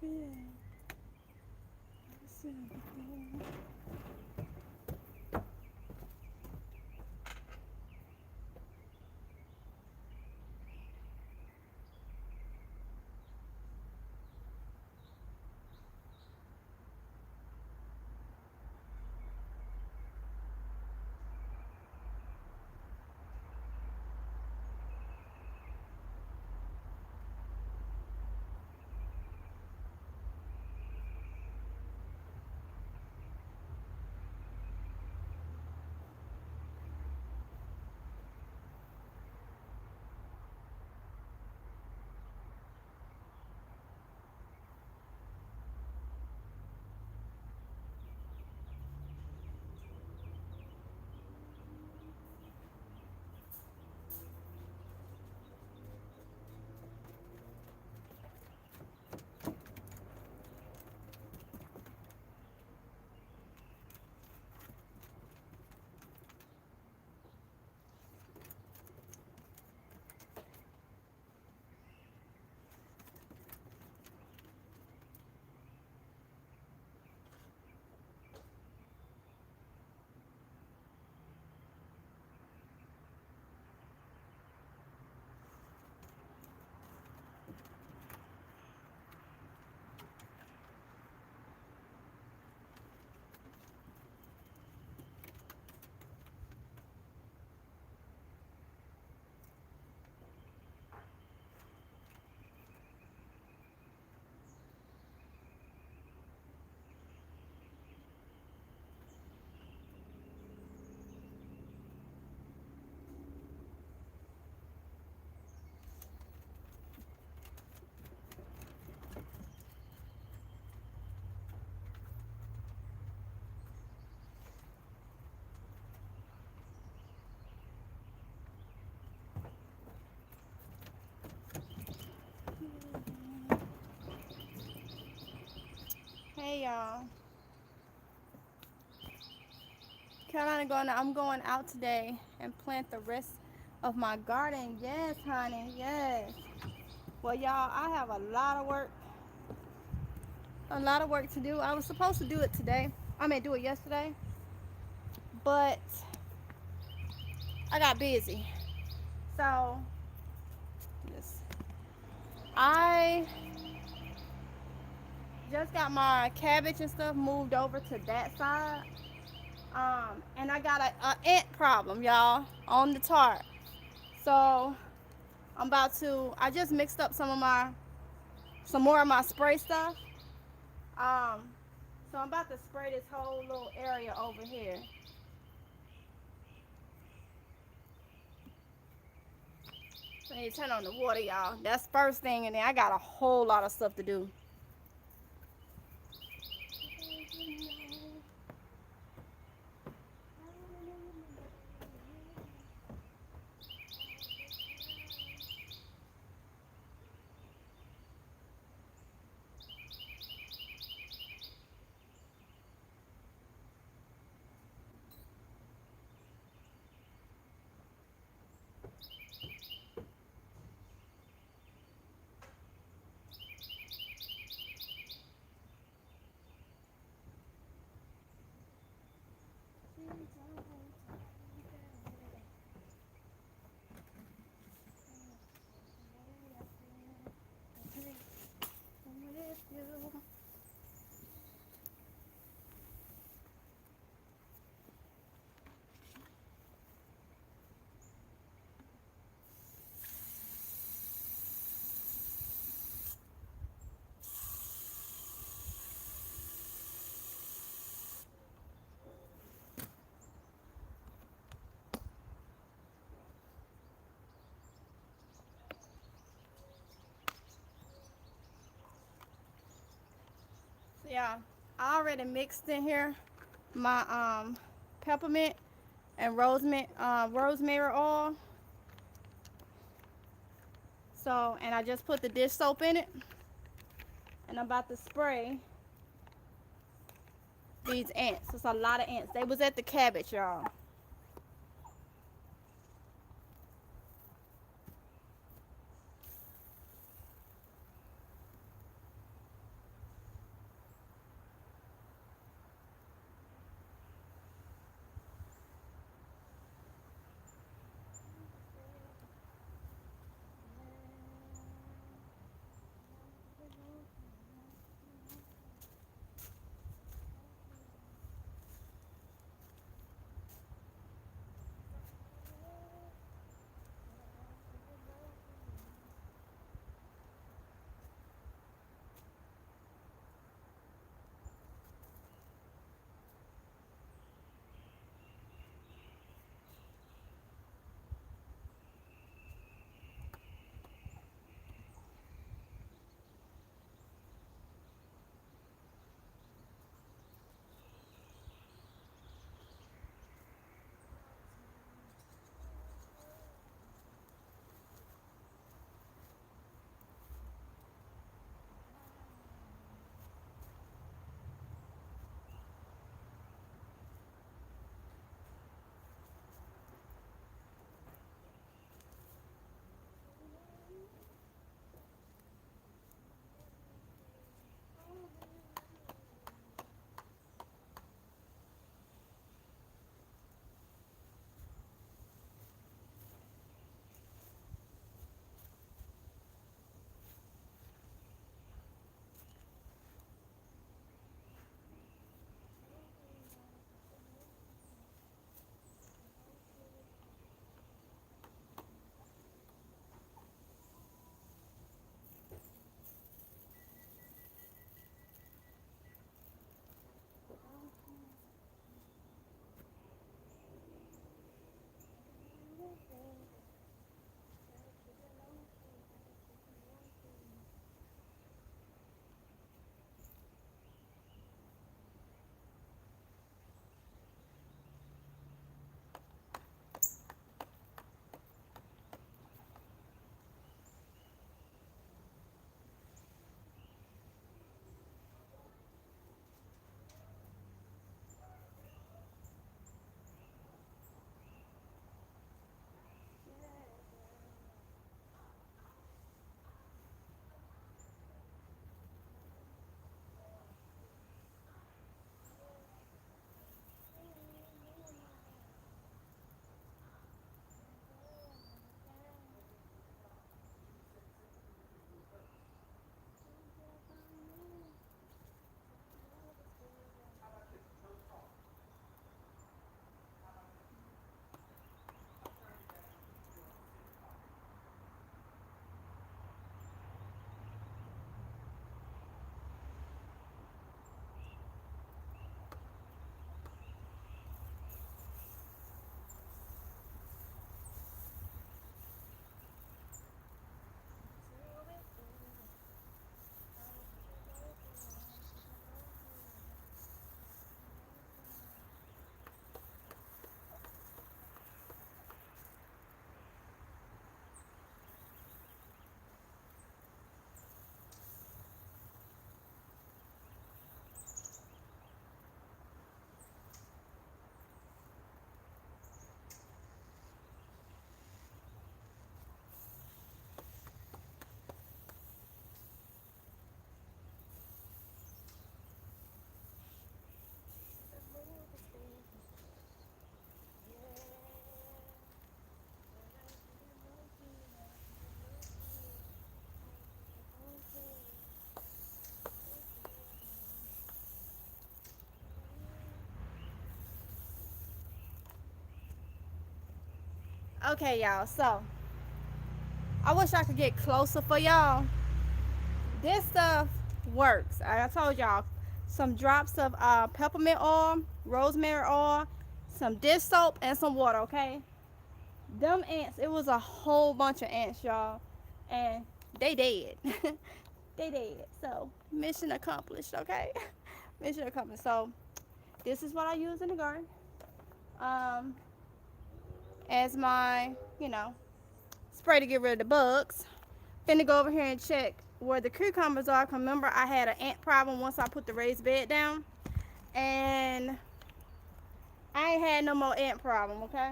Yeah. Hey y'all. I'm going out today and plant the rest of my garden. Yes, honey. Yes. Well, y'all, I have a lot of work to do. I was supposed to do it today. Do it yesterday, but I got busy. So, yes, I just got my cabbage and stuff moved over to that side. And I got a ant problem, y'all, on the tart. So I just mixed up some more of my spray stuff. Um, so I'm about to spray this whole little area over here. So I need to turn on the water, y'all. That's first thing, and then I got a whole lot of stuff to do. So yeah, I already mixed in here my peppermint and rosemary oil. So, and I just put the dish soap in it, and I'm about to spray these ants. It's a lot of ants. They was at the cabbage, y'all. Okay, y'all. So I wish I could get closer for y'all. This stuff works. I told y'all, some drops of peppermint oil, rosemary oil, some dish soap, and some water. Okay, them ants. It was a whole bunch of ants, y'all, and they dead. They dead. So mission accomplished. Okay, mission accomplished. So this is what I use in the garden. Um, as my, spray to get rid of the bugs. Finna go over here and check where the cucumbers are. Cause remember, I had an ant problem once I put the raised bed down, and I ain't had no more ant problem. Okay.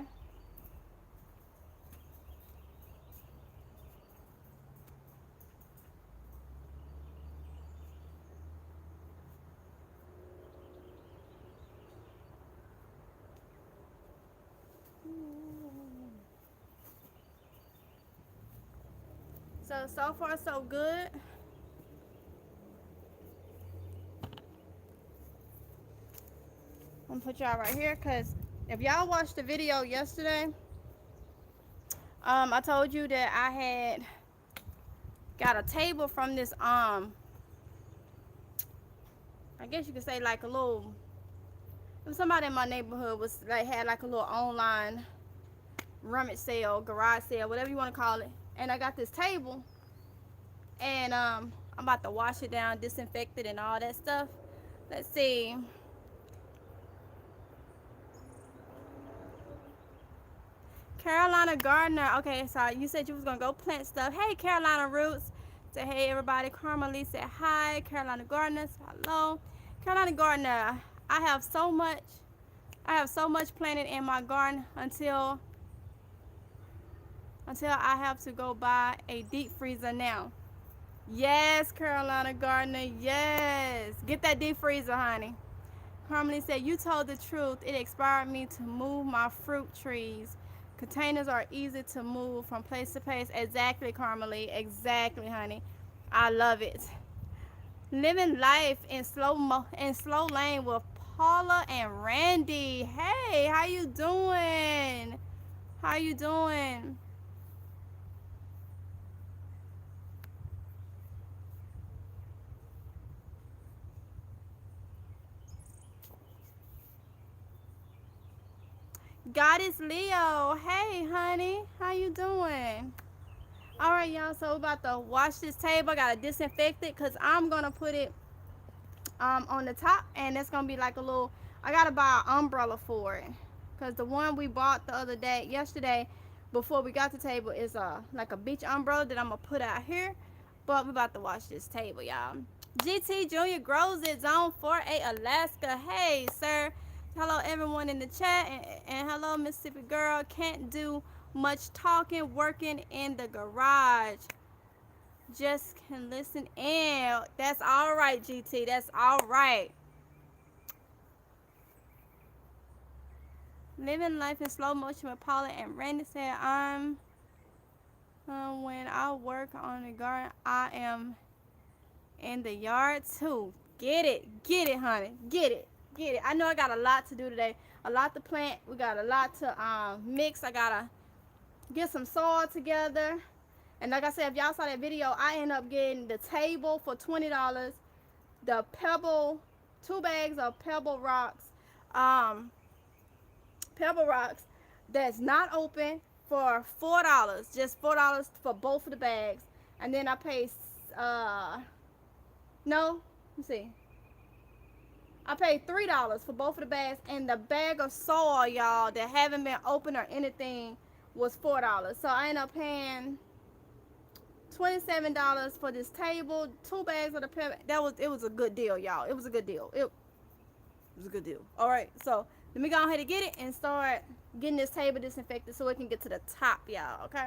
So far so good. I'm gonna put y'all right here, cause if y'all watched the video yesterday, I told you that I had got a table from this I guess you could say like a little, it was somebody in my neighborhood was like had like a little online rummage sale, garage sale, whatever you want to call it. And I got this table, and I'm about to wash it down, disinfect it, and all that stuff. Let's see. Carolina Gardner. Okay, so you said you was gonna go plant stuff. Hey, Carolina Roots. Say hey, everybody. Carmelie said hi. Carolina Gardner. Hello. Carolina Gardner. I have so much. I have so much planted in my garden until I have to go buy a deep freezer now. Yes, Carolina Gardner. Yes. Get that deep freezer, honey. Harmony said, you told the truth. It inspired me to move my fruit trees. Containers are easy to move from place to place. Exactly, Carmelie. Exactly, honey. I love it. Living life in slow lane with Paula and Randy. Hey, how you doing? How you doing? Goddess Leo. Hey, honey. How you doing? All right, y'all. So we're about to wash this table. I gotta disinfect it because I'm gonna put it on the top, and it's gonna be like a little. I gotta buy an umbrella for it because the one we bought the other day, yesterday, before we got the table, is like a beach umbrella that I'm gonna put out here. But we're about to wash this table, y'all. GT Junior grows it, Zone 4A, Alaska. Hey, sir. Hello, everyone in the chat, and hello, Mississippi girl. Can't do much talking, working in the garage. Just can listen in. That's all right, GT. That's all right. Living life in slow motion with Paula and Randy said, when I work on the garden, I am in the yard too. Get it, honey. Get it, get it. I know I got a lot to do today. A lot to plant. We got a lot to mix. I gotta get some soil together. And like I said, if y'all saw that video, I end up getting the table for $20, the pebble, 2 bags of um, pebble rocks that's not open for $4, just $4 for both of the bags. And then I pay, no, let me see. I paid $3 for both of the bags, and the bag of soil, y'all, that haven't been opened or anything was $4. So I ended up paying $27 for this table, 2 bags of the pepper. It was a good deal, y'all. It was a good deal. It was a good deal. All right, so let me go ahead and get it and start getting this table disinfected so it can get to the top, y'all. Okay.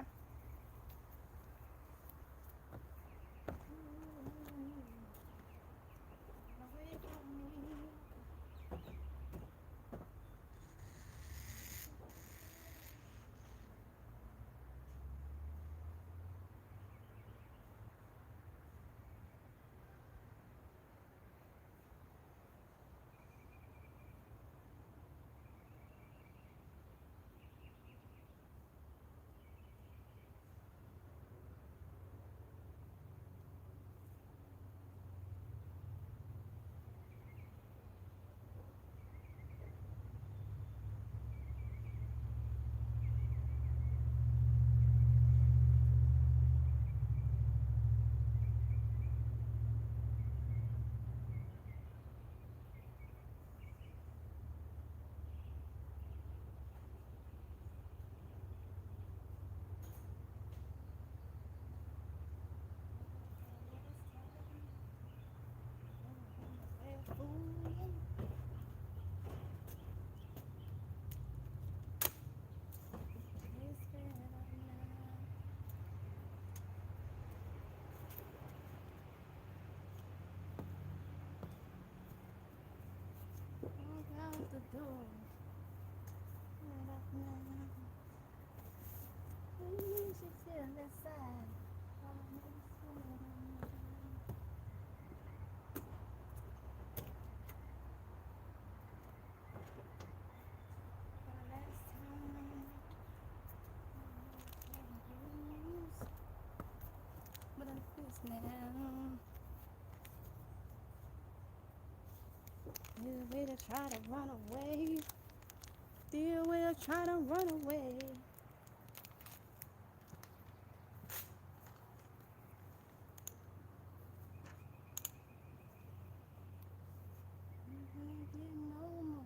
the door. You should feel inside. But I'm this now. You will try to run away. You will try to run away. No more.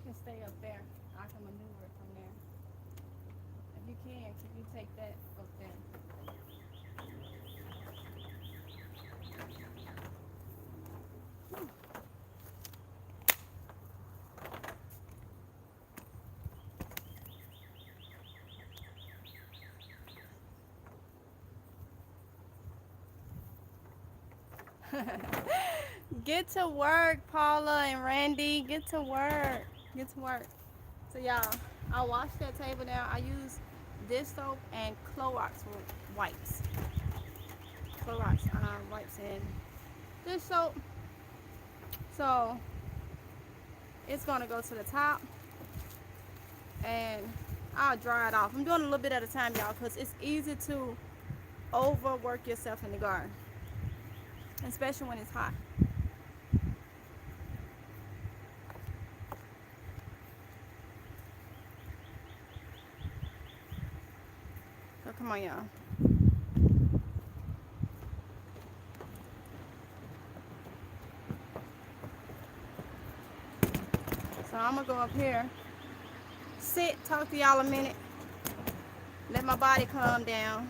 can stay up there. I can maneuver it from there. If you can you take that up there? Get to work, Paula and Randy. Get to work. Get to work. So y'all, I wash that table down. I use dish soap and Clorox wipes. Clorox wipes and dish soap. So it's gonna go to the top, and I'll dry it off. I'm doing a little bit at a time, y'all, because it's easy to overwork yourself in the garden, especially when it's hot. So come on, y'all. So I'm gonna go up here, sit, talk to y'all a minute, let my body calm down.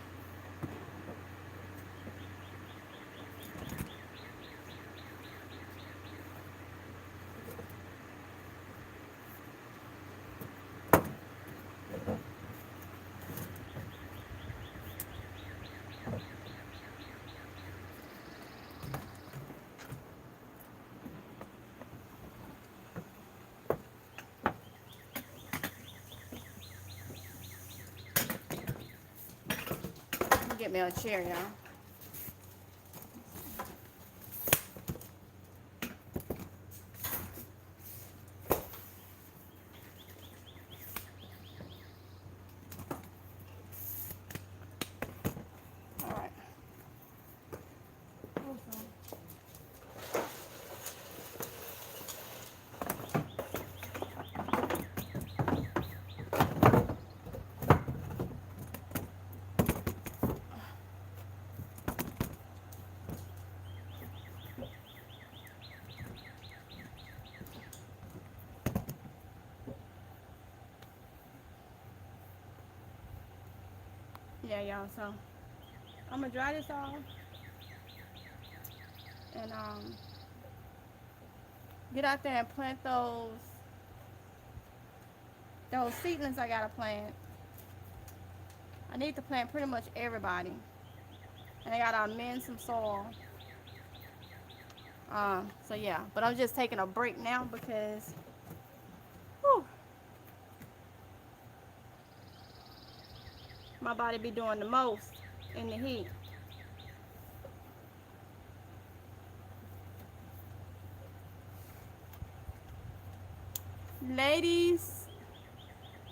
Get me a chair, y'all. All right. Yeah, y'all. So I'm gonna dry this off and get out there and plant those seedlings I gotta plant. I need to plant pretty much everybody, and I gotta amend some soil. So yeah, but I'm just taking a break now because, whew, my body be doing the most in the heat.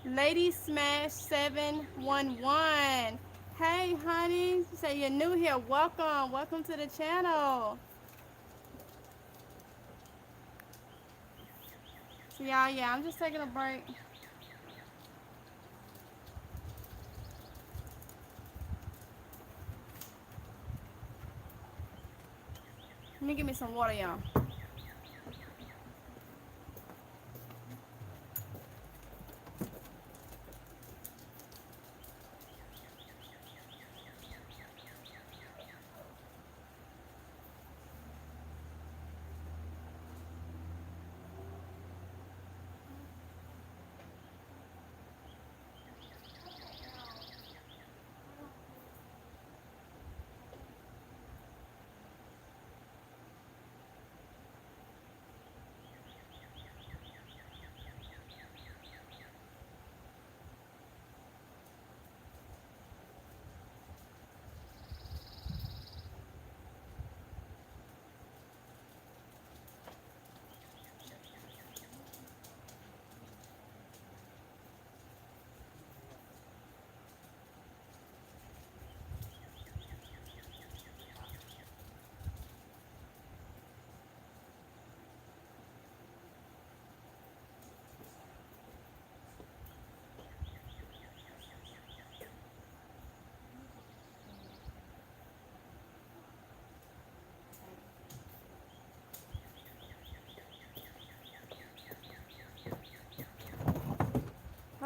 Lady Smash 711. Hey honey, say you're new here. Welcome to the channel. So y'all, yeah, I'm just taking a break. Let me give me some water, y'all.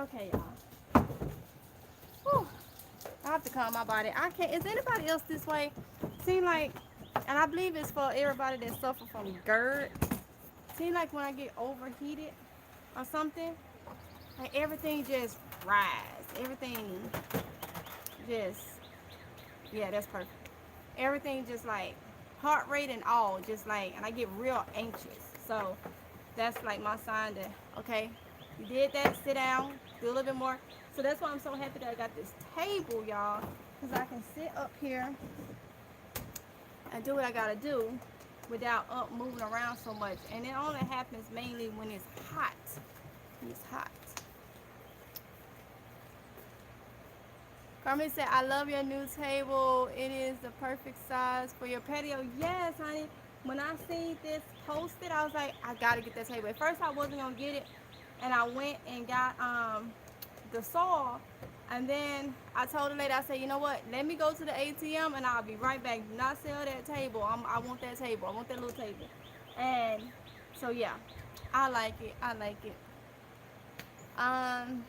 Okay, y'all. Whew. I have to calm my body. I can't. Is anybody else this way? Seem like, and I believe it's for everybody that suffer from GERD. Seem like when I get overheated or something, like everything just rise. Everything just, yeah, that's perfect. Everything just like heart rate and all, just like, and I get real anxious. So that's like my sign that, okay, you did that, sit down, do a little bit more. So that's why I'm so happy that I got this table, y'all, because I can sit up here and do what I gotta do without up moving around so much. And it only happens mainly when it's hot. When it's hot. Carmen said, I love your new table. It is the perfect size for your patio. Yes, honey. When I seen this posted, I was like, I gotta get that table. At first I wasn't gonna get it, and I went and got the saw, and then I told the lady, I said, you know what, let me go to the ATM and I'll be right back. Do not sell that table. I want that table. I want that little table. And so yeah, I like it. I like it. um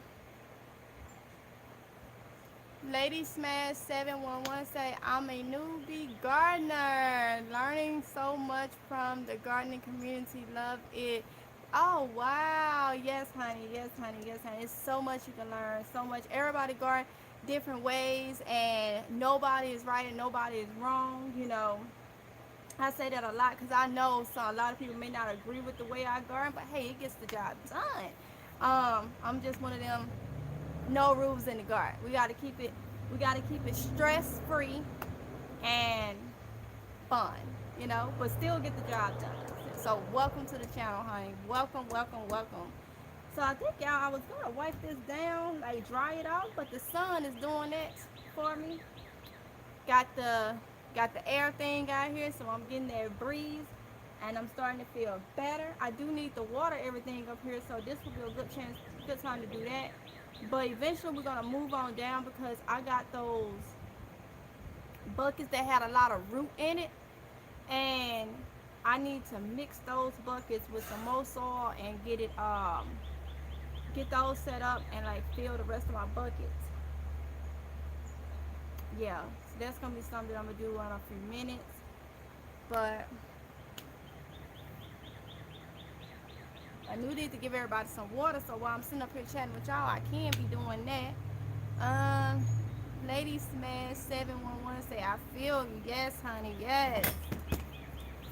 Lady Smash 711 say, I'm a newbie gardener, learning so much from the gardening community. Love it. Oh wow. Yes, honey. Yes, honey. Yes, honey. It's so much you can learn. So much. Everybody garden different ways, and nobody is right and nobody is wrong. You know, I say that a lot because I know a lot of people may not agree with the way I garden, but hey, it gets the job done. I'm just one of them, no rules in the garden. We gotta keep it stress free and fun, but still get the job done. So welcome to the channel, honey. Welcome, welcome, welcome. So I think, y'all, I was gonna wipe this down, like dry it off, but the sun is doing that for me. Got the air thing out here, so I'm getting that breeze, and I'm starting to feel better. I do need to water everything up here, so this will be a good time to do that. But eventually we're gonna move on down because I got those buckets that had a lot of root in it, and I need to mix those buckets with some more soil and get those set up and like fill the rest of my buckets. Yeah, so that's gonna be something I'm gonna do in a few minutes. But I do need to give everybody some water, so while I'm sitting up here chatting with y'all, I can be doing that. Lady Smash 711 say, I feel you. Yes, honey, yes.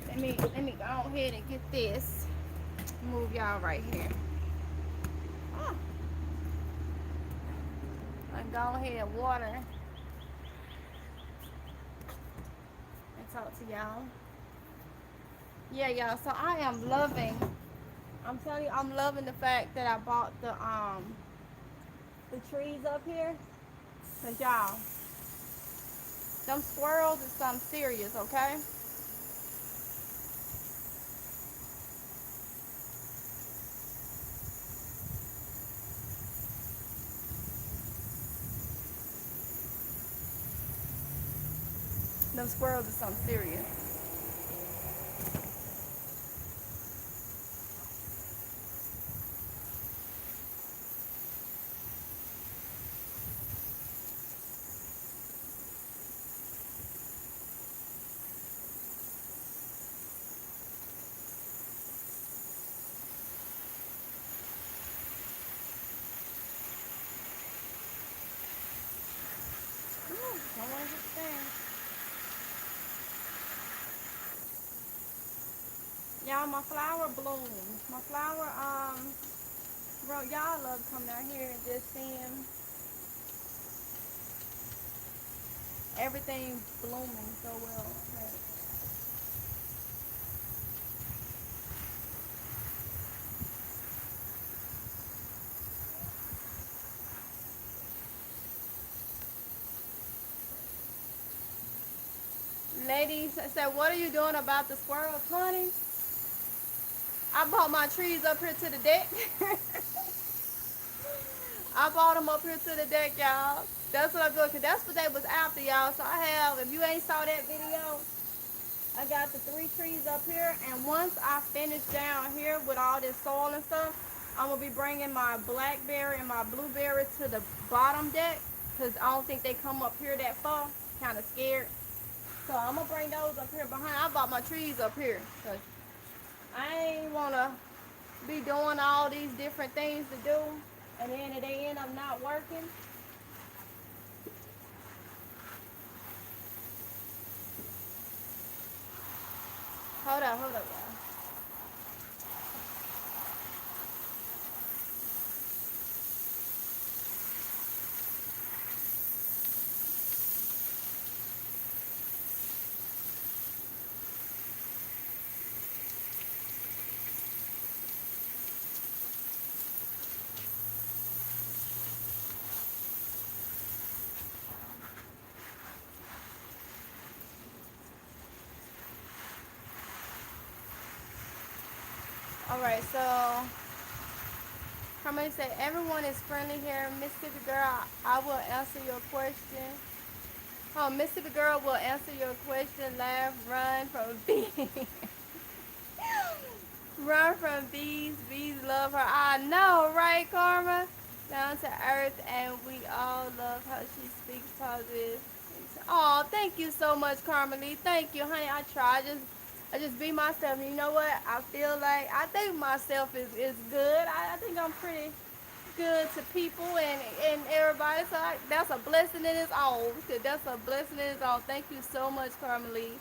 Let me go ahead and get this. Move y'all right here. Oh. And go ahead and water and talk to y'all. Yeah, y'all. So I am loving. I'm telling you, I'm loving the fact that I bought the trees up here. Cause y'all, them squirrels is something serious, okay? Them squirrels is something serious. Ooh, don't want to get stand. Y'all, my flower blooms. My flower, bro, y'all love coming down here and just seeing everything blooming so well. Like, ladies said, what are you doing about the squirrels, honey? I bought my trees up here to the deck. I bought them up here to the deck, y'all. That's what I'm doing, because that's what they was after, y'all. So I have, if you ain't saw that video, I got the 3 trees up here. And once I finish down here with all this soil and stuff, I'm gonna be bringing my blackberry and my blueberry to the bottom deck because I don't think they come up here that far. Kind of scared. So I'm gonna bring those up here behind. I bought my trees up here because I ain't wanna be doing all these different things to do, and then at the end I'm not working. Hold up, y'all. All right, so Carmen said everyone is friendly here. Mississippi girl, I will answer your question. Oh, Mississippi girl will answer your question. Laugh, run from bees. Run from bees. Bees love her. I know, right, Karma? Down to earth, and we all love how she speaks positive. Oh, thank you so much, Carmelie. Thank you, honey. I try. I just be myself. And you know what? I feel like I think myself is good. I think I'm pretty good to people and everybody. So that's a blessing in its own. That's a blessing in its own. Thank you so much, Carmelie.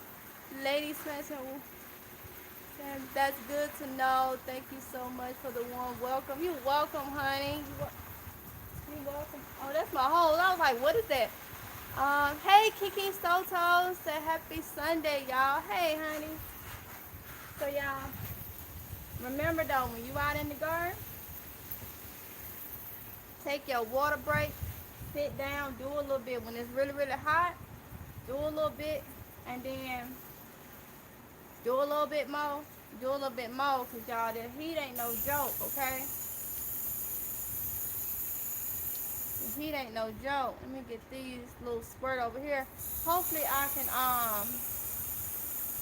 Lady Spencer, that's good to know. Thank you so much for the warm welcome. You're welcome, honey. You're welcome. Oh, that's my hole. I was like, what is that? Hey, Kiki Soto. Say happy Sunday, y'all. Hey, honey. So, y'all, remember though, when you out in the garden, take your water break, sit down, do a little bit. When it's really, really hot, do a little bit, and then do a little bit more. Do a little bit more, because y'all, the heat ain't no joke, okay? The heat ain't no joke. Let me get these little squirt over here. Hopefully I can,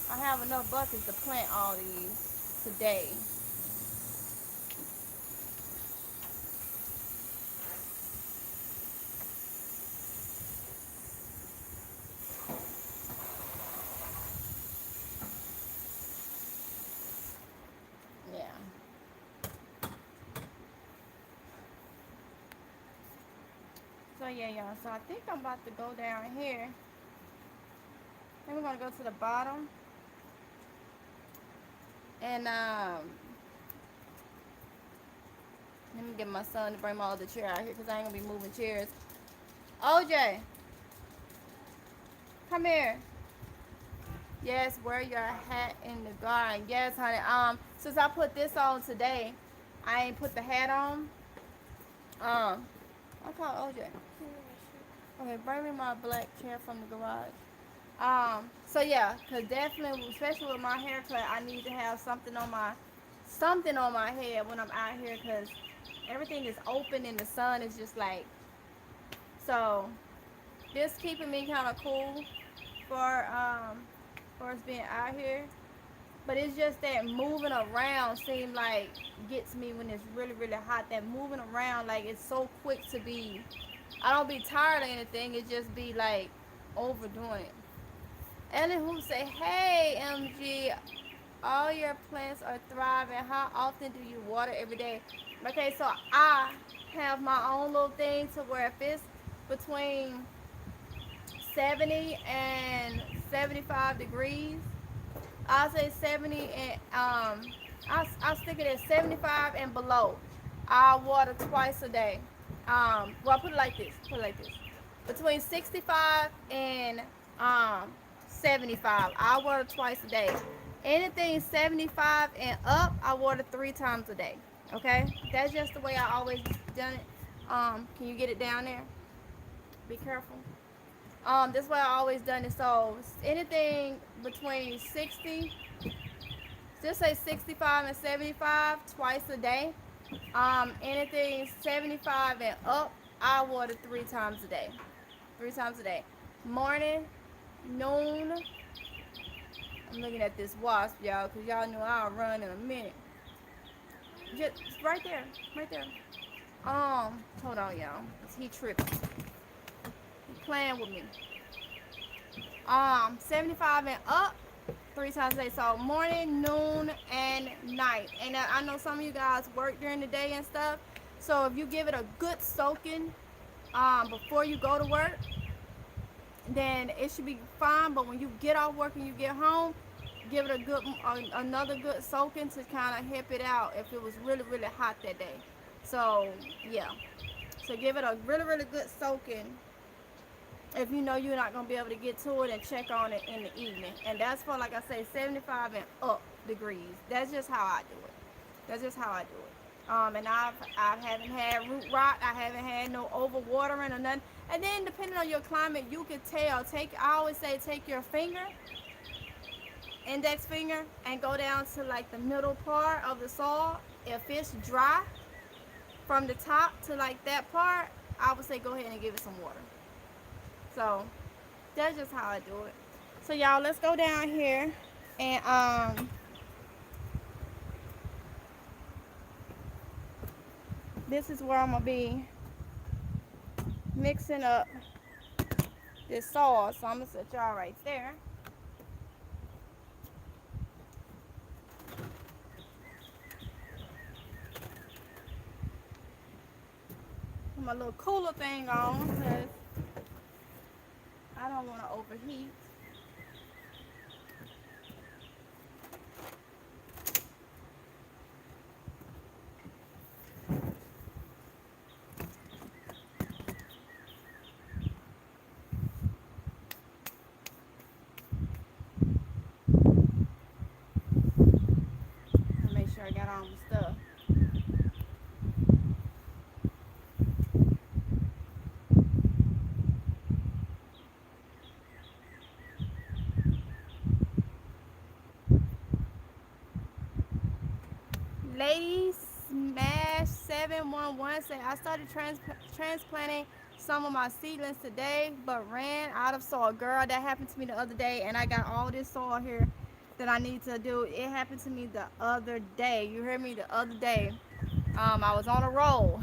I have enough buckets to plant all these today. Yeah. So yeah, y'all. So I think I'm about to go down here. Then we're gonna go to the bottom. And let me get my son to bring my other chair out here because I ain't gonna be moving chairs. OJ, come here. Yes, wear your hat in the garden. Yes, honey. Since I put this on today, I ain't put the hat on. I call OJ. Okay, bring me my black chair from the garage. So yeah, cause definitely, especially with my haircut, I need to have something on my head when I'm out here, cause everything is open and the sun is just like, so this keeping me kind of cool for us being out here. But it's just that moving around seem like gets me when it's really, really hot. That moving around, like it's so quick to be, I don't be tired or anything, it just be like overdoing it. Ellen who say, hey MG, all your plants are thriving. How often do you water every day? Okay, so I have my own little thing to where if it's between 70 and 75 degrees, I'll say 70 and I'll stick it at 75 and below. I'll water twice a day. Well, put it like this. Between 65 and 75, I water twice a day. Anything 75 and up, I water 3 times a day. Okay, that's just the way I always done it. Can you get it down there? Be careful. That's why I always done it. So anything between 60, just say 65 and 75 twice a day. Anything 75 and up, I water 3 times a day. 3 times a day. Morning, noon. I'm looking at this wasp, y'all, because y'all know I'll run in a minute. Just right there, right there. Hold on, y'all. He tripping. He playing with me. 75 and up, 3 times a day. So morning, noon, and night. And I know some of you guys work during the day and stuff. So if you give it a good soaking, before you go to work, then it should be fine. But when you get off work and you get home, give it a good, another good soaking to kind of help it out if it was really, really hot that day. So yeah, so give it a really, really good soaking if you know you're not going to be able to get to it, and check on it in the evening. And that's for, like I say, 75 and up degrees. That's just how I do it. That's just how I do it. And I haven't had root rot. I haven't had no overwatering or nothing. And then depending on your climate, you can tell. I always say take your finger, index finger, and go down to like the middle part of the soil. If it's dry from the top to like that part, I would say go ahead and give it some water. So that's just how I do it. So y'all, let's go down here and this is where I'm gonna be mixing up this soil. So I'm gonna set y'all right there. Put my little cooler thing on because I don't want to overheat. Make sure I got all my stuff. Ladies Smash 711 say I started transplanting some of my seedlings today, but ran out of soil. Girl, that happened to me the other day, and I got all this soil here that I need to do. It happened to me the other day. You heard me, the other day. I was on a roll.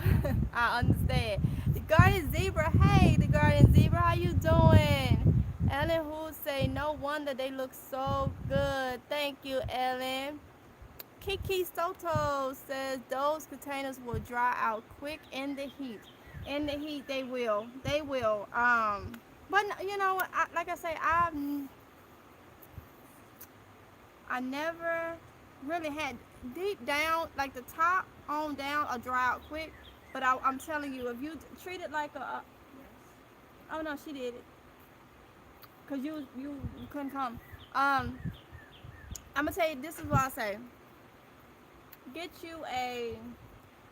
I understand. The Guardian Zebra, hey, the Guardian Zebra, how you doing? Ellen who say, no wonder they look so good. Thank you, Ellen. Kiki Soto says those containers will dry out quick in the heat. In the heat, they will. They will. But you know, like I say, I never really had deep down, like the top on down, or dry out quick. But I'm telling you, if you treat it like oh no, she did it, cause you couldn't come. I'm gonna tell you, this is what I say. Get you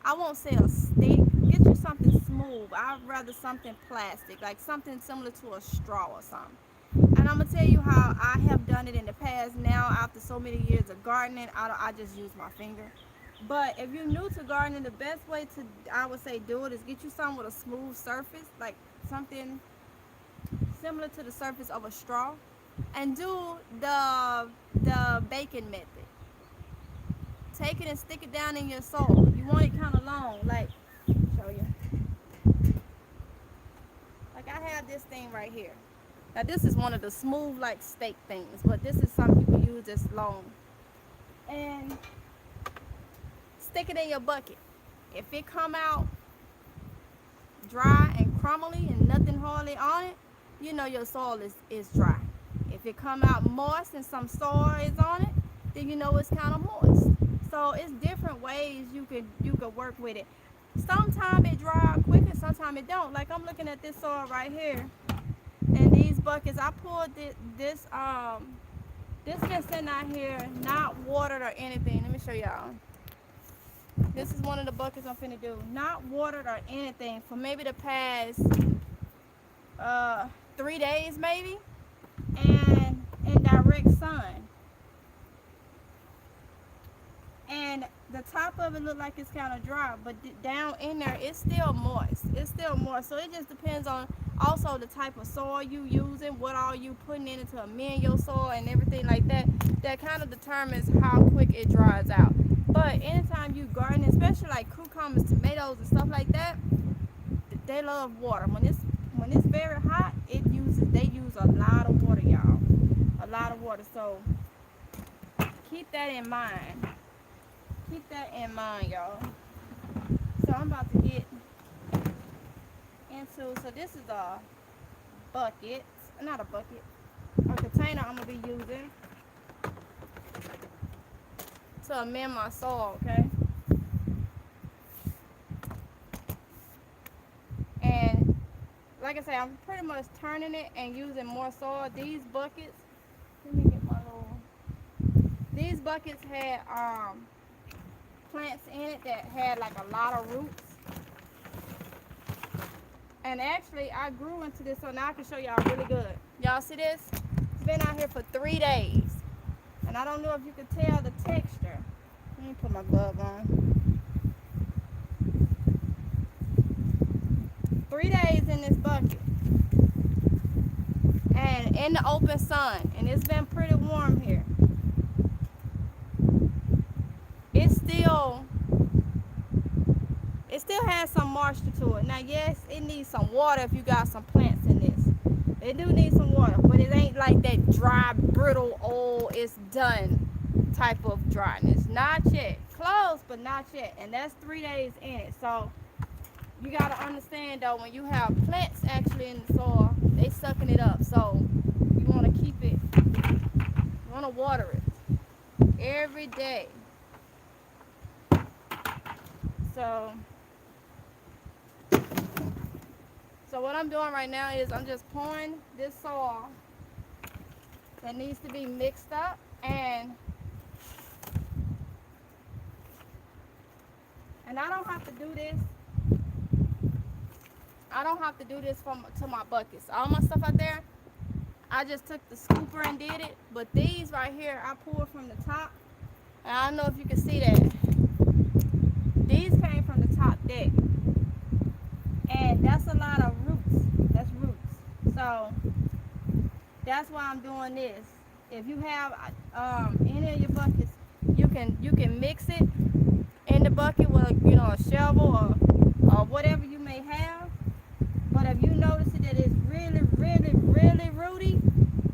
I won't say a stick. Get you something smooth. I'd rather something plastic, like something similar to a straw or something. And I'm gonna tell you how I have done it in the past. Now, after so many years of gardening, I just use my finger. But if you're new to gardening, the best way to, I would say, do it is get you something with a smooth surface, like something similar to the surface of a straw, and do the baking method. Take it and stick it down in your soil. You want it kind of long, like, show you. Like I have this thing right here. Now this is one of the smooth like steak things, but this is something you can use that's long. And stick it in your bucket. If it come out dry and crumbly and nothing hardly on it, you know your soil is dry. If it come out moist and some soil is on it, then you know it's kind of moist. So it's different ways you could work with it. Sometimes it dry out quick and sometimes it don't. Like I'm looking at this soil right here, and these buckets. I pulled this been sitting out here, not watered or anything. Let me show y'all. This is one of the buckets I'm finna do. Not watered or anything for maybe the past 3 days maybe, and in direct sun. And the top of it look like it's kind of dry, but down in there it's still moist. It's still moist. So it just depends on also the type of soil you using, what all you putting in it to amend your soil and everything like that. That kind of determines how quick it dries out. But anytime you garden, especially like cucumbers, tomatoes, and stuff like that, they love water. When it's very hot, they use a lot of water, y'all. A lot of water. So keep that in mind. Keep that in mind, y'all. So I'm about to get into. So this is a bucket, not a bucket, a container I'm gonna be using to amend my soil. Okay. And like I say, I'm pretty much turning it and using more soil. These buckets, let me get my little. These buckets had plants in it that had like a lot of roots. And actually, I grew into this, so now I can show y'all really good. Y'all see this? It's been out here for 3 days, and I don't know if you can tell the texture. Let me put my glove on. 3 days in this bucket. And in the open sun, and it's been pretty warm here. It still has some moisture to it. Now, yes, it needs some water if you got some plants in this. It do need some water, but it ain't like that dry, brittle, old, it's done type of dryness. Not yet. Close, but not yet. And that's 3 days in it. So you got to understand, though, when you have plants actually in the soil, they sucking it up. So you want to keep it, you want to water it every day. So what I'm doing right now is I'm just pouring this soil that needs to be mixed up, and I don't have to do this. I don't have to do this to my buckets. All my stuff out there, I just took the scooper and did it. But these right here, I poured from the top. And I don't know if you can see that. These came from the top deck. And that's a lot of roots. That's roots. So that's why I'm doing this. If you have any of your buckets, you can mix it in the bucket with a shovel or whatever you may have. But if you notice that it's really, really, really rooty,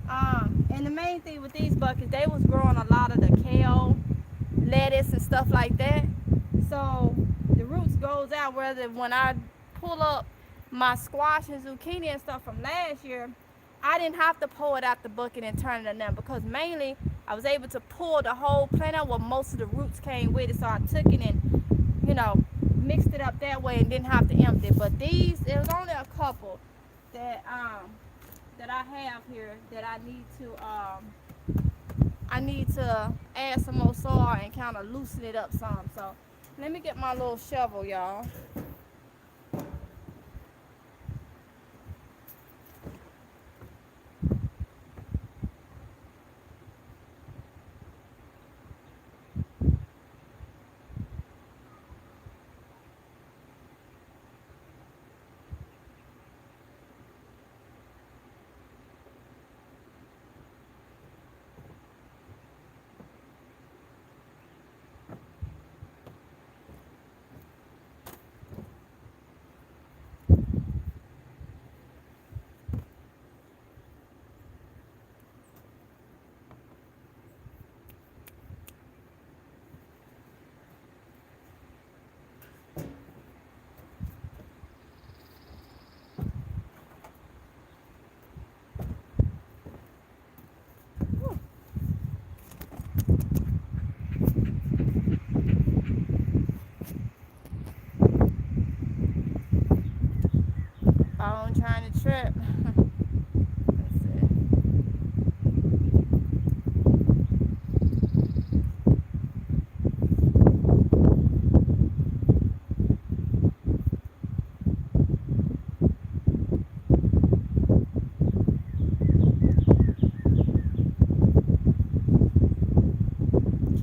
and the main thing with these buckets, they was growing a lot of the kale, lettuce, and stuff like that. So the roots goes out. Whether when I pull up my squash and zucchini and stuff from last year, I didn't have to pull it out the bucket and turn it in there, because mainly I was able to pull the whole plant out where most of the roots came with it. So I took it and mixed it up that way and didn't have to empty it. But these, it was only a couple that I have here that I need to add some more soil and kind of loosen it up some. So let me get my little shovel, y'all. Phone trying to trip. Let's see.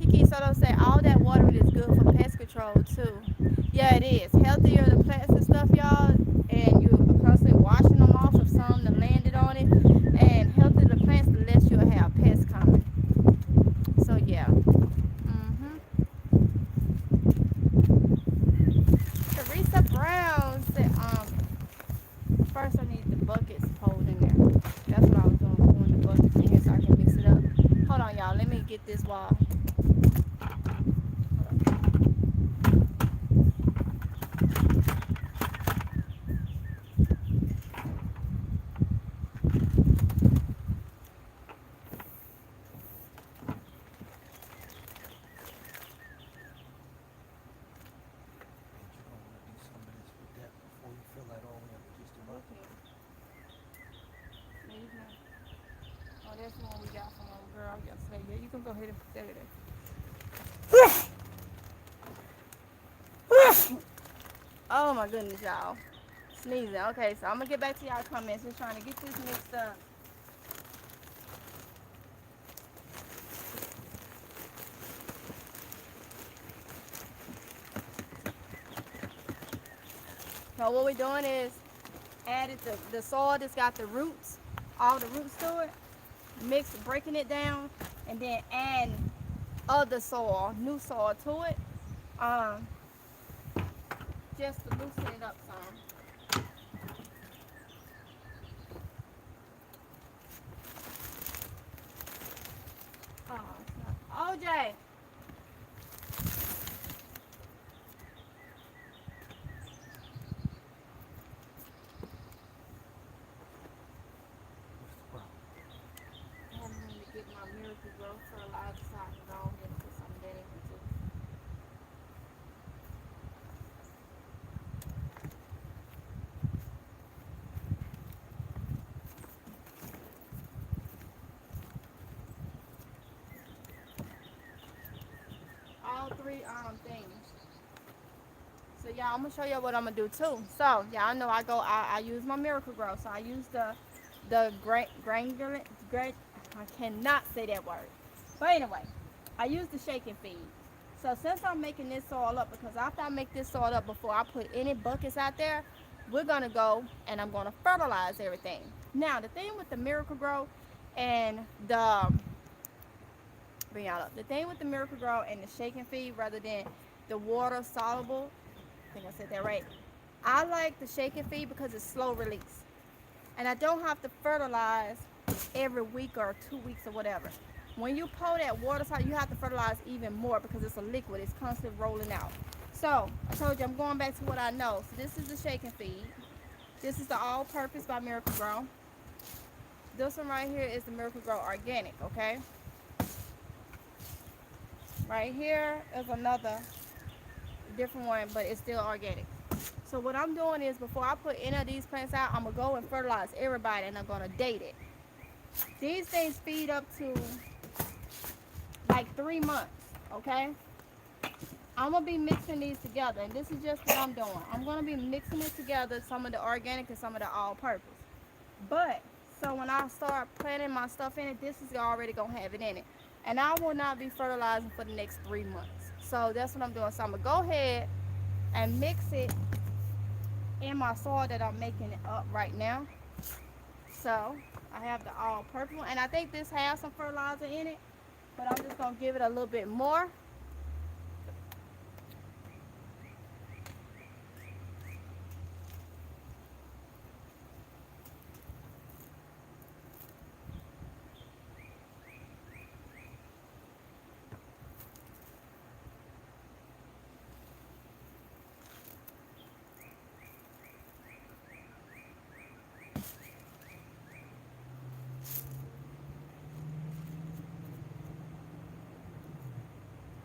Kiki Soto said all that water is good for pest control too. Yeah, it is. Healthier the plants and stuff, y'all, and you constantly washing them off of some that landed on it, and healthier the plants, the less you'll have pests coming. So yeah. get this wall. Oh, that's the one we got from our girl yesterday. Yeah, you can go ahead and put that in there. Oh my goodness, y'all. Sneezing. Okay, so I'm gonna get back to y'all comments. Just trying to get this mixed up. So what we're doing is added the soil that's got the roots, all the roots to it, breaking it down, and then adding other soil, new soil to it, um, just to loosen it up some. Oh, OJ. I haven't really get my miracle growth fertilizer so I can go ahead and put some of that in it too. All three things. So y'all, I'm gonna show you what I'm gonna do too. So y'all know I use my miracle grow. So I use the granular. I cannot say that word. But anyway, I use the shake and feed. So since I'm making this soil up, because after I make this soil up, before I put any buckets out there, we're gonna go and I'm gonna fertilize everything. Now the thing with the miracle grow and the thing with the miracle grow and the shake and feed rather than the water soluble, I think I said that right. I like the shake and feed because it's slow release. And I don't have to fertilize every week or 2 weeks or whatever. When you pour that water side, you have to fertilize even more because it's a liquid. It's constantly rolling out. So I told you I'm going back to what I know. So this is the shake and feed. This is the all-purpose by Miracle Grow. This one right here is the Miracle Grow Organic, okay? Right here is another different one, but it's still organic. So what I'm doing is before I put any of these plants out, I'm gonna go and fertilize everybody and I'm gonna date it. These things feed up to like 3 months, okay? I'm gonna be mixing these together, and this is just what I'm doing. I'm gonna be mixing it together, some of the organic and some of the all-purpose. But so when I start planting my stuff in it, this is already gonna have it in it, and I will not be fertilizing for the next 3 months. So that's what I'm doing. So I'm gonna go ahead and mix it in my soil that I'm making it up right now. So I have the all-purple, and I think this has some fertilizer in it, but I'm just gonna give it a little bit more.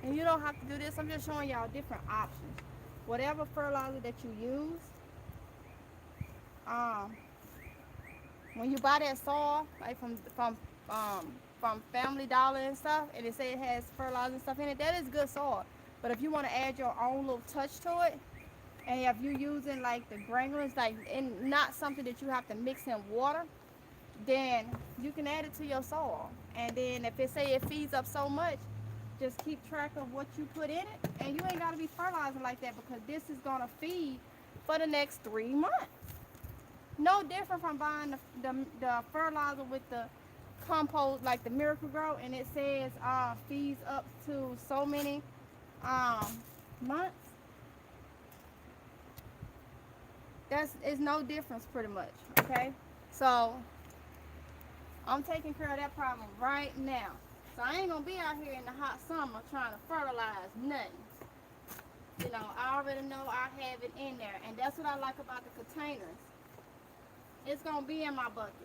And you don't have to do this. I'm just showing y'all different options. Whatever fertilizer that you use, um, when you buy that soil, like from Family Dollar and stuff, and it say it has fertilizer and stuff in it, that is good soil. But if you want to add your own little touch to it, and if you're using like the granulars, like and not something that you have to mix in water, then you can add it to your soil. And then if it say it feeds up so much, just keep track of what you put in it, and you ain't got to be fertilizing like that because this is gonna feed for the next 3 months. No different from buying the fertilizer with the compost, like the Miracle Grow, and it says feeds up to so many um, months. That's it's no difference pretty much. Okay, so I'm taking care of that problem right now. So I ain't gonna be out here in the hot summer trying to fertilize nothing. You know, I already know I have it in there. And that's what I like about the containers. It's gonna be in my buckets.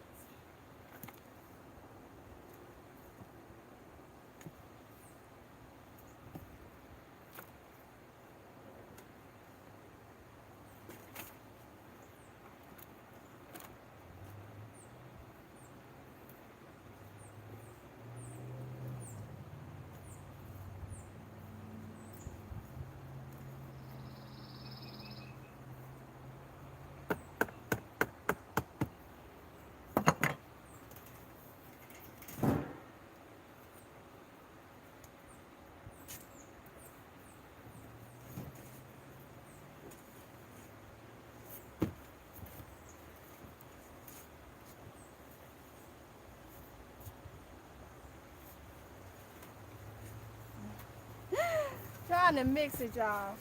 Trying to mix it, y'all.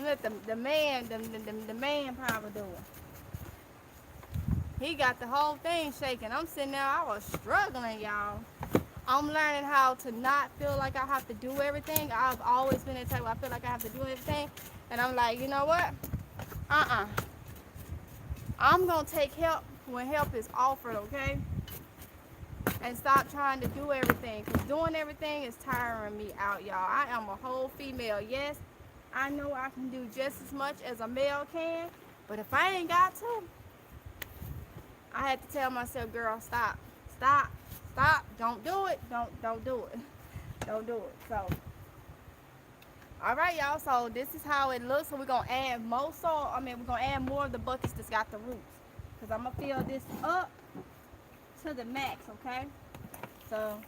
Let the man probably do it. He got the whole thing shaking. I'm sitting there, I was struggling, y'all. I'm learning how to not feel like I have to do everything. I've always been the type where I feel like I have to do everything. And I'm like, you know what? I'm going to take help when help is offered, okay? And stop trying to do everything. Because doing everything is tiring me out, y'all. I am a whole female. Yes, I know I can do just as much as a male can. But if I ain't got to, I had to tell myself, girl, stop. Stop. Stop. Don't do it. Don't do it. Don't do it. So, all right, y'all. So this is how it looks. So we're going to add more soil. We're going to add more of the buckets that's got the roots. Because I'm going to fill this up to the max, okay? So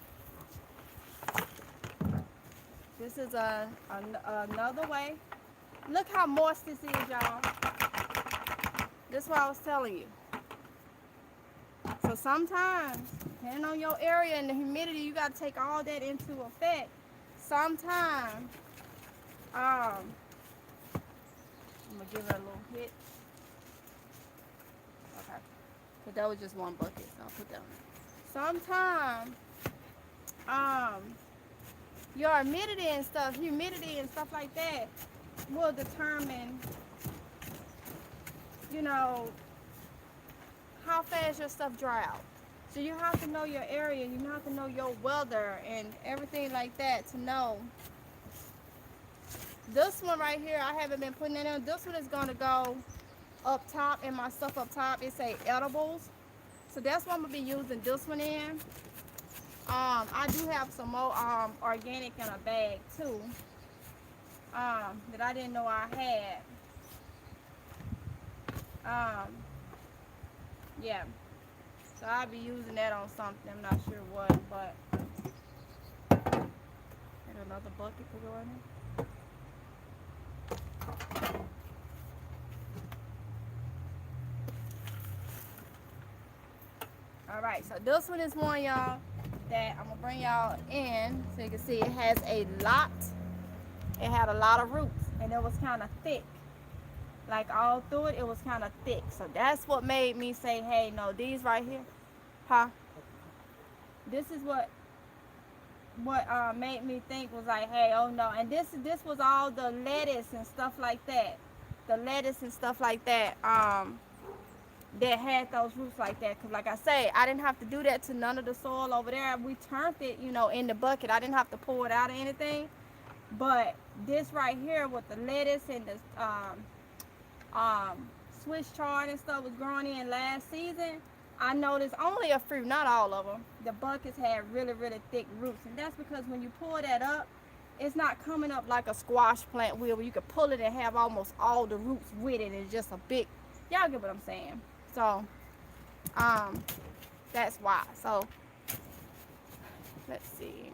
this is another way. Look how moist this is, y'all. This is what I was telling you. So sometimes, depending on your area and the humidity, you got to take all that into effect. Sometimes, I'm going to give it a little hit. Okay. But that was just one bucket, so I'll put that on there. Sometimes, your humidity and stuff like that will determine, you know, how fast your stuff dry out. So you have to know your area, you have to know your weather and everything like that to know. This one right here, I haven't been putting it in. This one is going to go up top, and my stuff up top, it say edibles. So that's what I'm going to be using this one in. I do have some more organic in a bag too that I didn't know I had. Yeah. So I'll be using that on something. I'm not sure what, but and another bucket to go in there. Alright, so this one is one, y'all, that I'm gonna bring y'all in so you can see it has a lot. It had a lot of roots and it was kind of thick. Like all through it, it was kind of thick. So that's what made me say, hey, no, these right here, this is what made me think was like, hey, oh no. And this was all the lettuce and stuff like that. The lettuce and stuff like that. That had those roots like that. Because like I say, I didn't have to do that to none of the soil over there. We turned it, you know, in the bucket. I didn't have to pour it out or anything. But this right here with the lettuce and the Swiss chard and stuff was growing in last season, I noticed only a few, not all of them, the buckets had really, really thick roots. And that's because when you pull that up, it's not coming up like a squash plant will, where you can pull it and have almost all the roots with it. It's just a big, y'all get what I'm saying. So, that's why. So, let's see.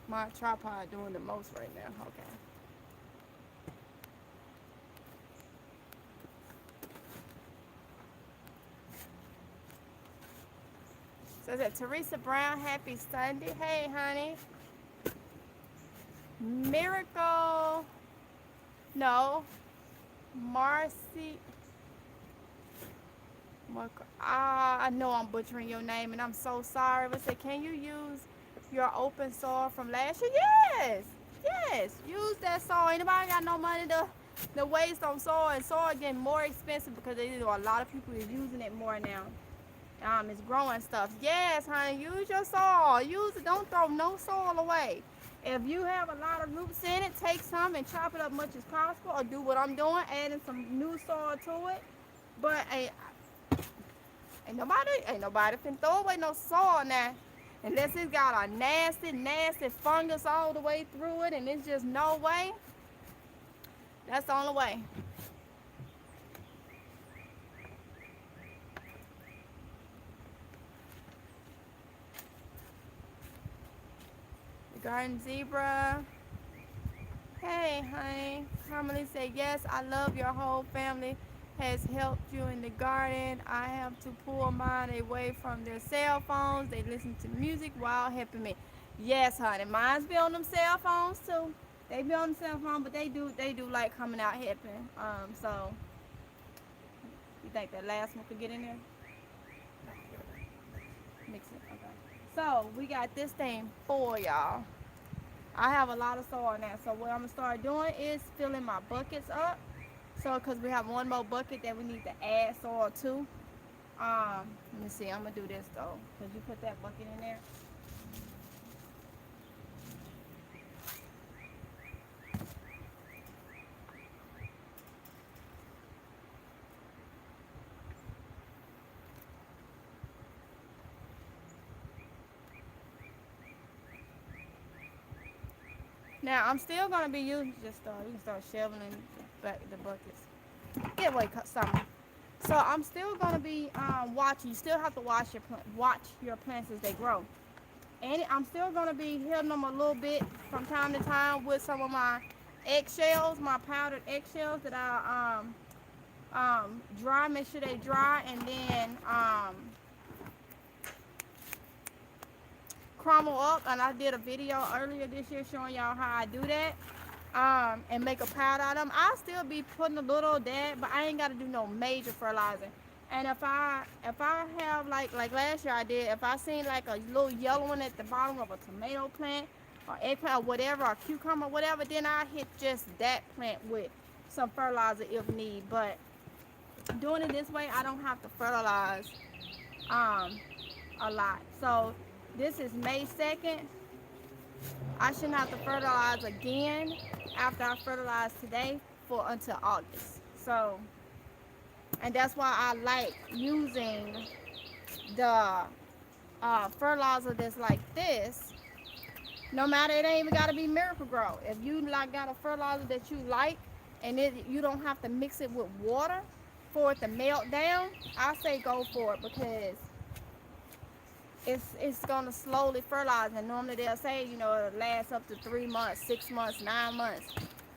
My tripod doing the most right now. Okay. So that Teresa Brown, happy Sunday. Hey, honey. Miracle. No. Marcy. I know I'm butchering your name, and I'm so sorry. But say, can you use your open soil from last year? Yes, yes. Use that soil. Anybody got no money to waste on soil? And soil getting more expensive because a lot of people is using it more now. It's growing stuff. Yes, honey. Use your soil. Use it. Don't throw no soil away. If you have a lot of roots in it, take some and chop it up much as possible, or do what I'm doing, adding some new soil to it. But ain't nobody can throw away no soil now. Unless it's got a nasty, nasty fungus all the way through it and it's just no way. That's the only way. The garden zebra. Hey, honey. Harmony said, yes, I love your whole family has helped you in the garden. I have to pull mine away from their cell phones. They listen to music while helping me. Yes, honey. Mine's be on them cell phones too. They be on the cell phone, but they do like coming out helping. So you think that last one could get in there? Mix it. Okay. So we got this thing full, y'all. I have a lot of soil now. So what I'm gonna start doing is filling my buckets up. So, because we have one more bucket that we need to add soil to. Let me see. I'm gonna do this though, because you put that bucket in there. Now I'm still gonna be using just you can start shoveling the buckets. Get away, something. So I'm still gonna be watching. You still have to watch your plants as they grow. And I'm still gonna be hitting them a little bit from time to time with some of my eggshells, my powdered eggshells that I dry. Make sure they dry, and then crumble up. And I did a video earlier this year showing y'all how I do that. And make a powder out of them. I'll still be putting a little of that, but I ain't got to do no major fertilizing. And if I have like last year I did, if I seen like a little yellow one at the bottom of a tomato plant or eggplant or whatever, or cucumber, whatever, then I hit just that plant with some fertilizer if need. But doing it this way, I don't have to fertilize a lot. So this is May 2nd. I shouldn't have to fertilize again after I fertilize today for until August. So, and that's why I like using the fertilizer that's like this. No matter, it ain't even got to be Miracle Grow. If you like got a fertilizer that you like and you don't have to mix it with water for it to melt down, I say go for it, because it's gonna slowly fertilize. And normally they'll say, it'll last up to 3 months, 6 months, 9 months.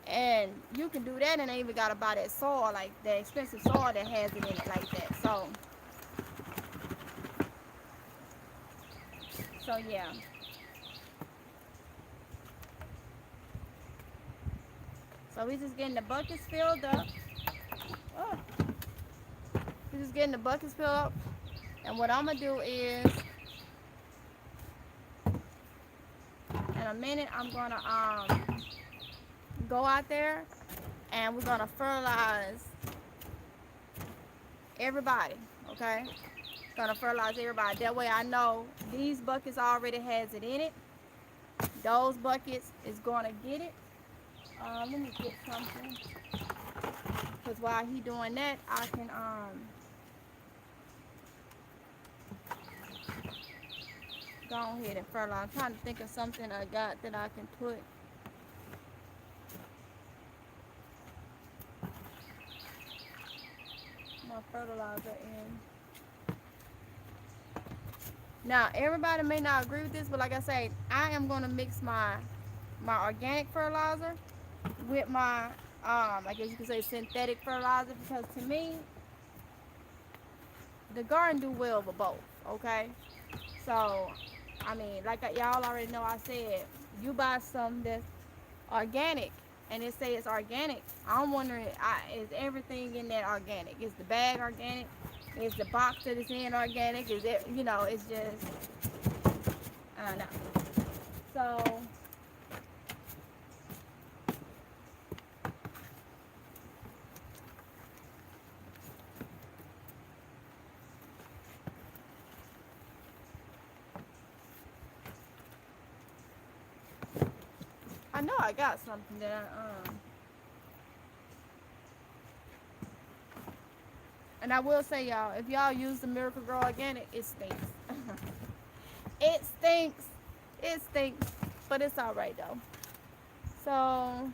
And you can do that and ain't even gotta buy that soil, like the expensive soil that has it in it like that. So yeah. So we just getting the buckets filled up. Oh. We're just getting the buckets filled up. And what I'm gonna do is, in a minute, I'm gonna go out there and we're gonna fertilize everybody. Okay, gonna fertilize everybody. That way I know these buckets already has it in it. Those buckets is gonna get it. Let me get something, because while he doing that, I can go ahead and fertilize. I'm trying to think of something I got that I can put. My fertilizer in. Now everybody may not agree with this, but like I say, I am going to mix my organic fertilizer with my I guess you could say synthetic fertilizer, because to me the garden do well with both. Okay, so I mean, like y'all already know, I said you buy some that's organic and it say it's organic, I'm wondering, is everything in that organic? Is the bag organic? Is the box that it's in organic? Is it, it's just, I don't know. So, I know I got something that and I will say, y'all, if y'all use the Miracle Grow Organic, it stinks. It stinks. It stinks. But it's alright, though. So,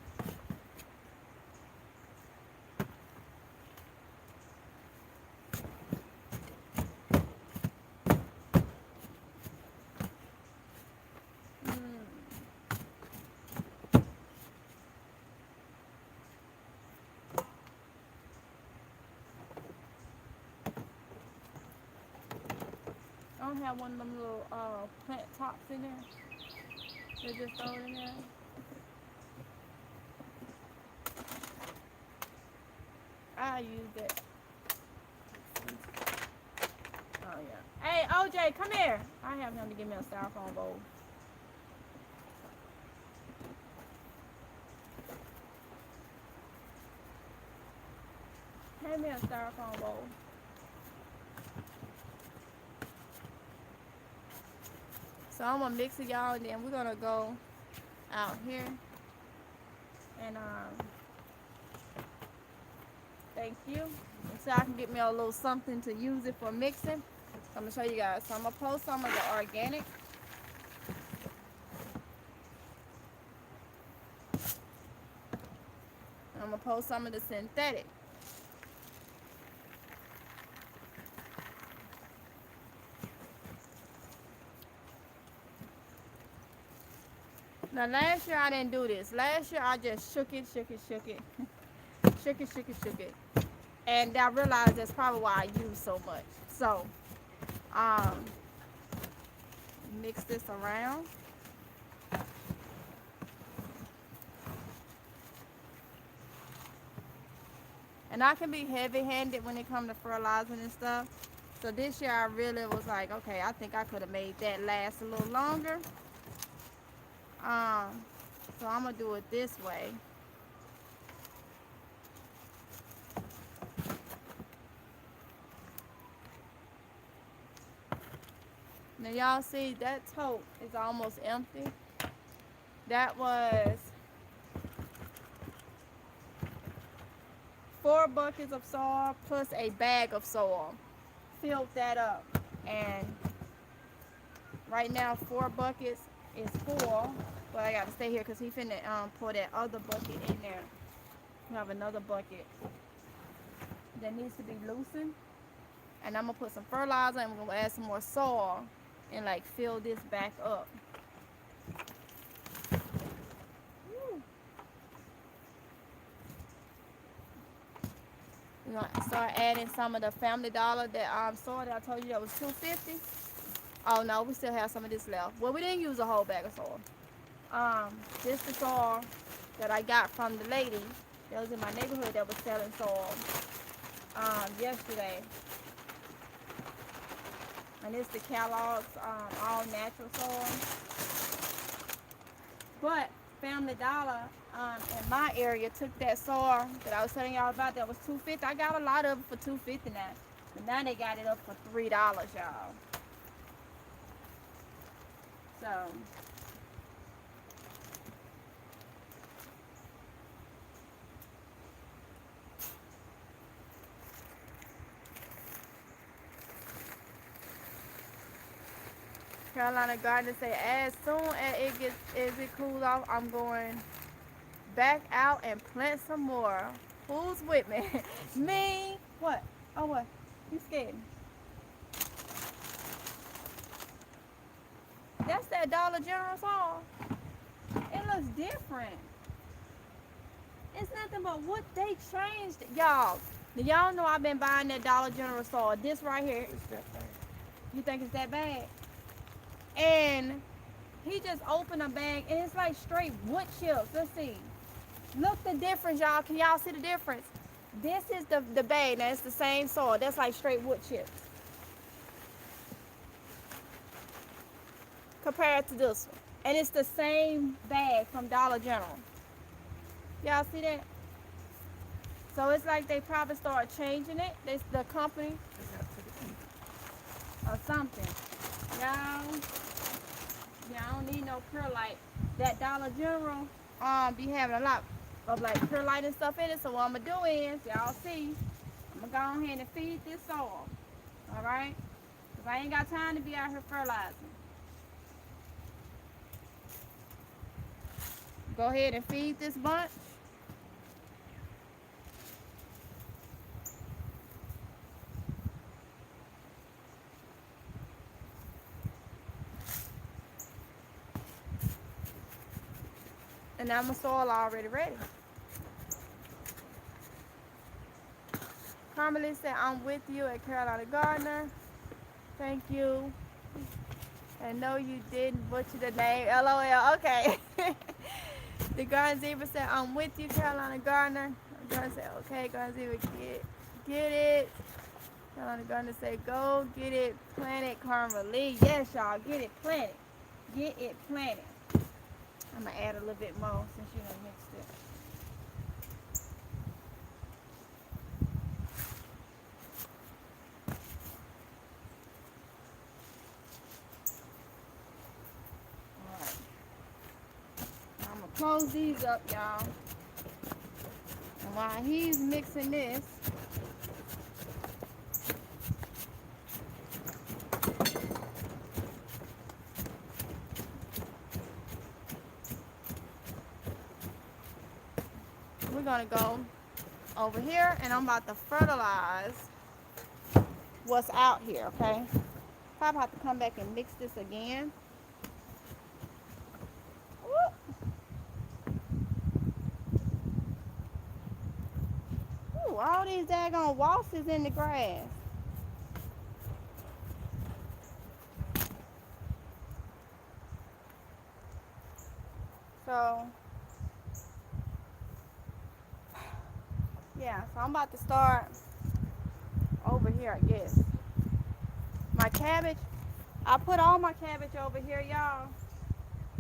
I don't have one of them little plant tops in there. They just throw it in there. I used it. Oh, yeah. Hey, OJ, come here. I have him to give me a styrofoam bowl. Hand me a styrofoam bowl. So I'm gonna mix it, y'all, and then we're gonna go out here and thank you. And so I can get me a little something to use it for mixing. So I'm gonna show you guys. So I'm gonna post some of the organic. And I'm gonna post some of the synthetic. Now last year I didn't do this. Last year I just shook it. shook it. And I realized that's probably why I use so much. So, mix this around. And I can be heavy-handed when it comes to fertilizing and stuff. So this year I really was like, okay, I think I could have made that last a little longer. So I'm gonna do it this way. Now y'all see that tote is almost empty. That was 4 buckets of soil plus a bag of soil. Filled that up, and right now 4 buckets is full. But I gotta stay here because he finna pour that other bucket in there. We have another bucket that needs to be loosened, and I'm gonna put some fertilizer and we're gonna add some more soil and like fill this back up. We're gonna start adding some of the Family Dollar that soil that I told you that was $2.50. Oh no, we still have some of this left. Well, we didn't use a whole bag of soil. This is soil that I got from the lady that was in my neighborhood that was selling soil yesterday. And it's the Kellogg's all natural soil. But Family Dollar in my area took that soil that I was telling y'all about that was $2.50. I got a lot of it for $2.50 now. But now they got it up for $3, y'all. So Carolina Garden say as soon as it cools off, I'm going back out and plant some more. Who's with me? Me? What? Oh, what? You scared me? That's that Dollar General soil. It looks different. It's nothing but what they changed, y'all. Y'all know I've been buying that Dollar General soil. This right here. It's that bad. You think it's that bad? And he just opened a bag and it's like straight wood chips. Let's see. Look the difference, y'all. Can y'all see the difference? This is the bag. Now it's the same soil. That's like straight wood chips compared to this one. And it's the same bag from Dollar General. Y'all see that? So it's like they probably started changing it. The company or something. Y'all don't need no perlite. That Dollar General be having a lot of like perlite and stuff in it. So what I'm gonna do is, y'all see, I'm gonna go ahead and feed this soil. Alright? Because I ain't got time to be out here fertilizing. Go ahead and feed this bunch. And now my soil already ready. Carmelie said, I'm with you at Carolina Gardener. Thank you. And no, you didn't butcher the name. LOL. Okay. The Garden Zebra said, I'm with you, Carolina Gardener. The Garden said, okay, Garden Zebra, get it. Carolina Gardener said, go get it planted, Carmelie. Yes, y'all, get it planted. Get it planted. I'm going to add a little bit more since you done mixed it. Alright. I'm going to close these up, y'all. And while he's mixing this, we're going to go over here and I'm about to fertilize what's out here, okay? Probably have to come back and mix this again. Ooh, all these daggone wasps in the grass. So, yeah, so I'm about to start over here, I guess. My cabbage, I put all my cabbage over here, y'all.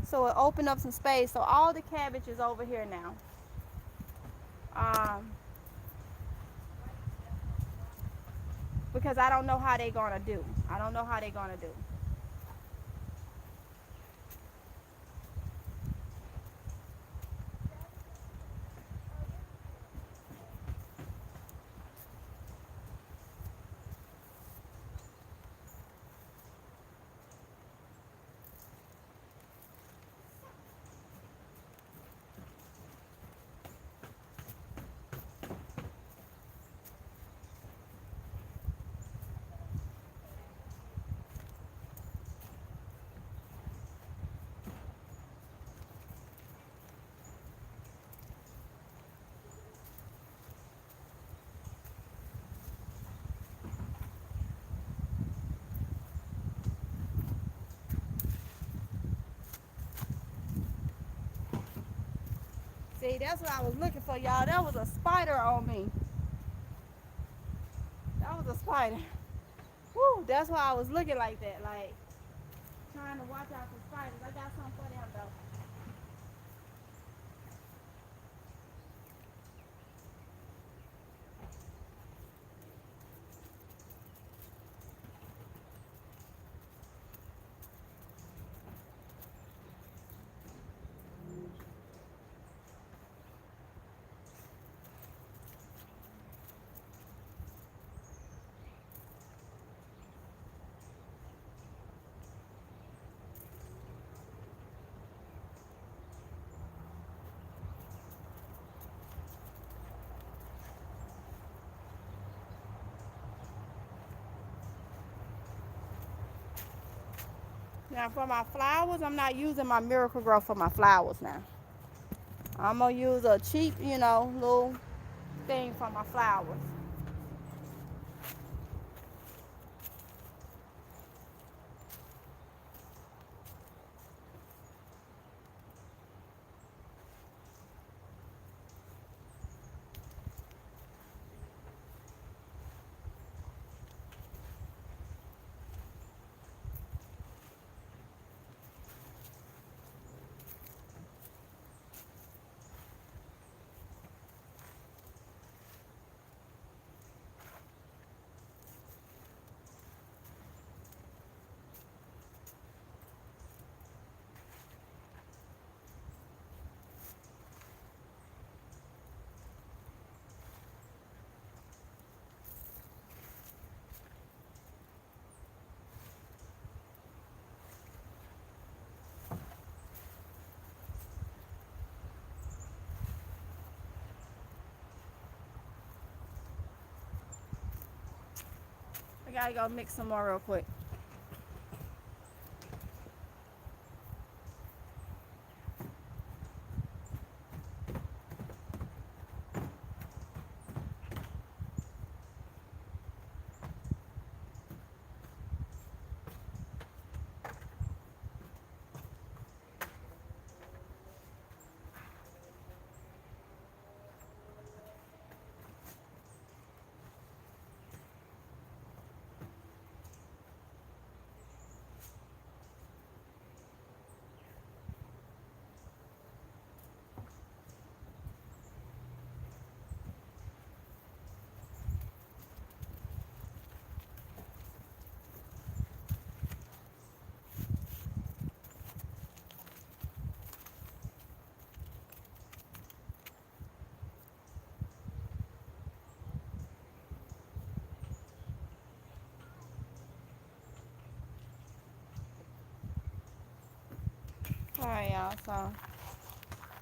So it opened up some space. So all the cabbage is over here now. Because I don't know how they gonna do. I don't know how they gonna do. See, that's what I was looking for, y'all. That was a spider on me. That was a spider. Woo, that's why I was looking like that. Like, trying to watch out for spiders. I got something for them, though. Now, for my flowers, I'm not using my Miracle Grow for my flowers now. I'm going to use a cheap, little thing for my flowers. gotta go mix some more real quick. Alright, y'all. So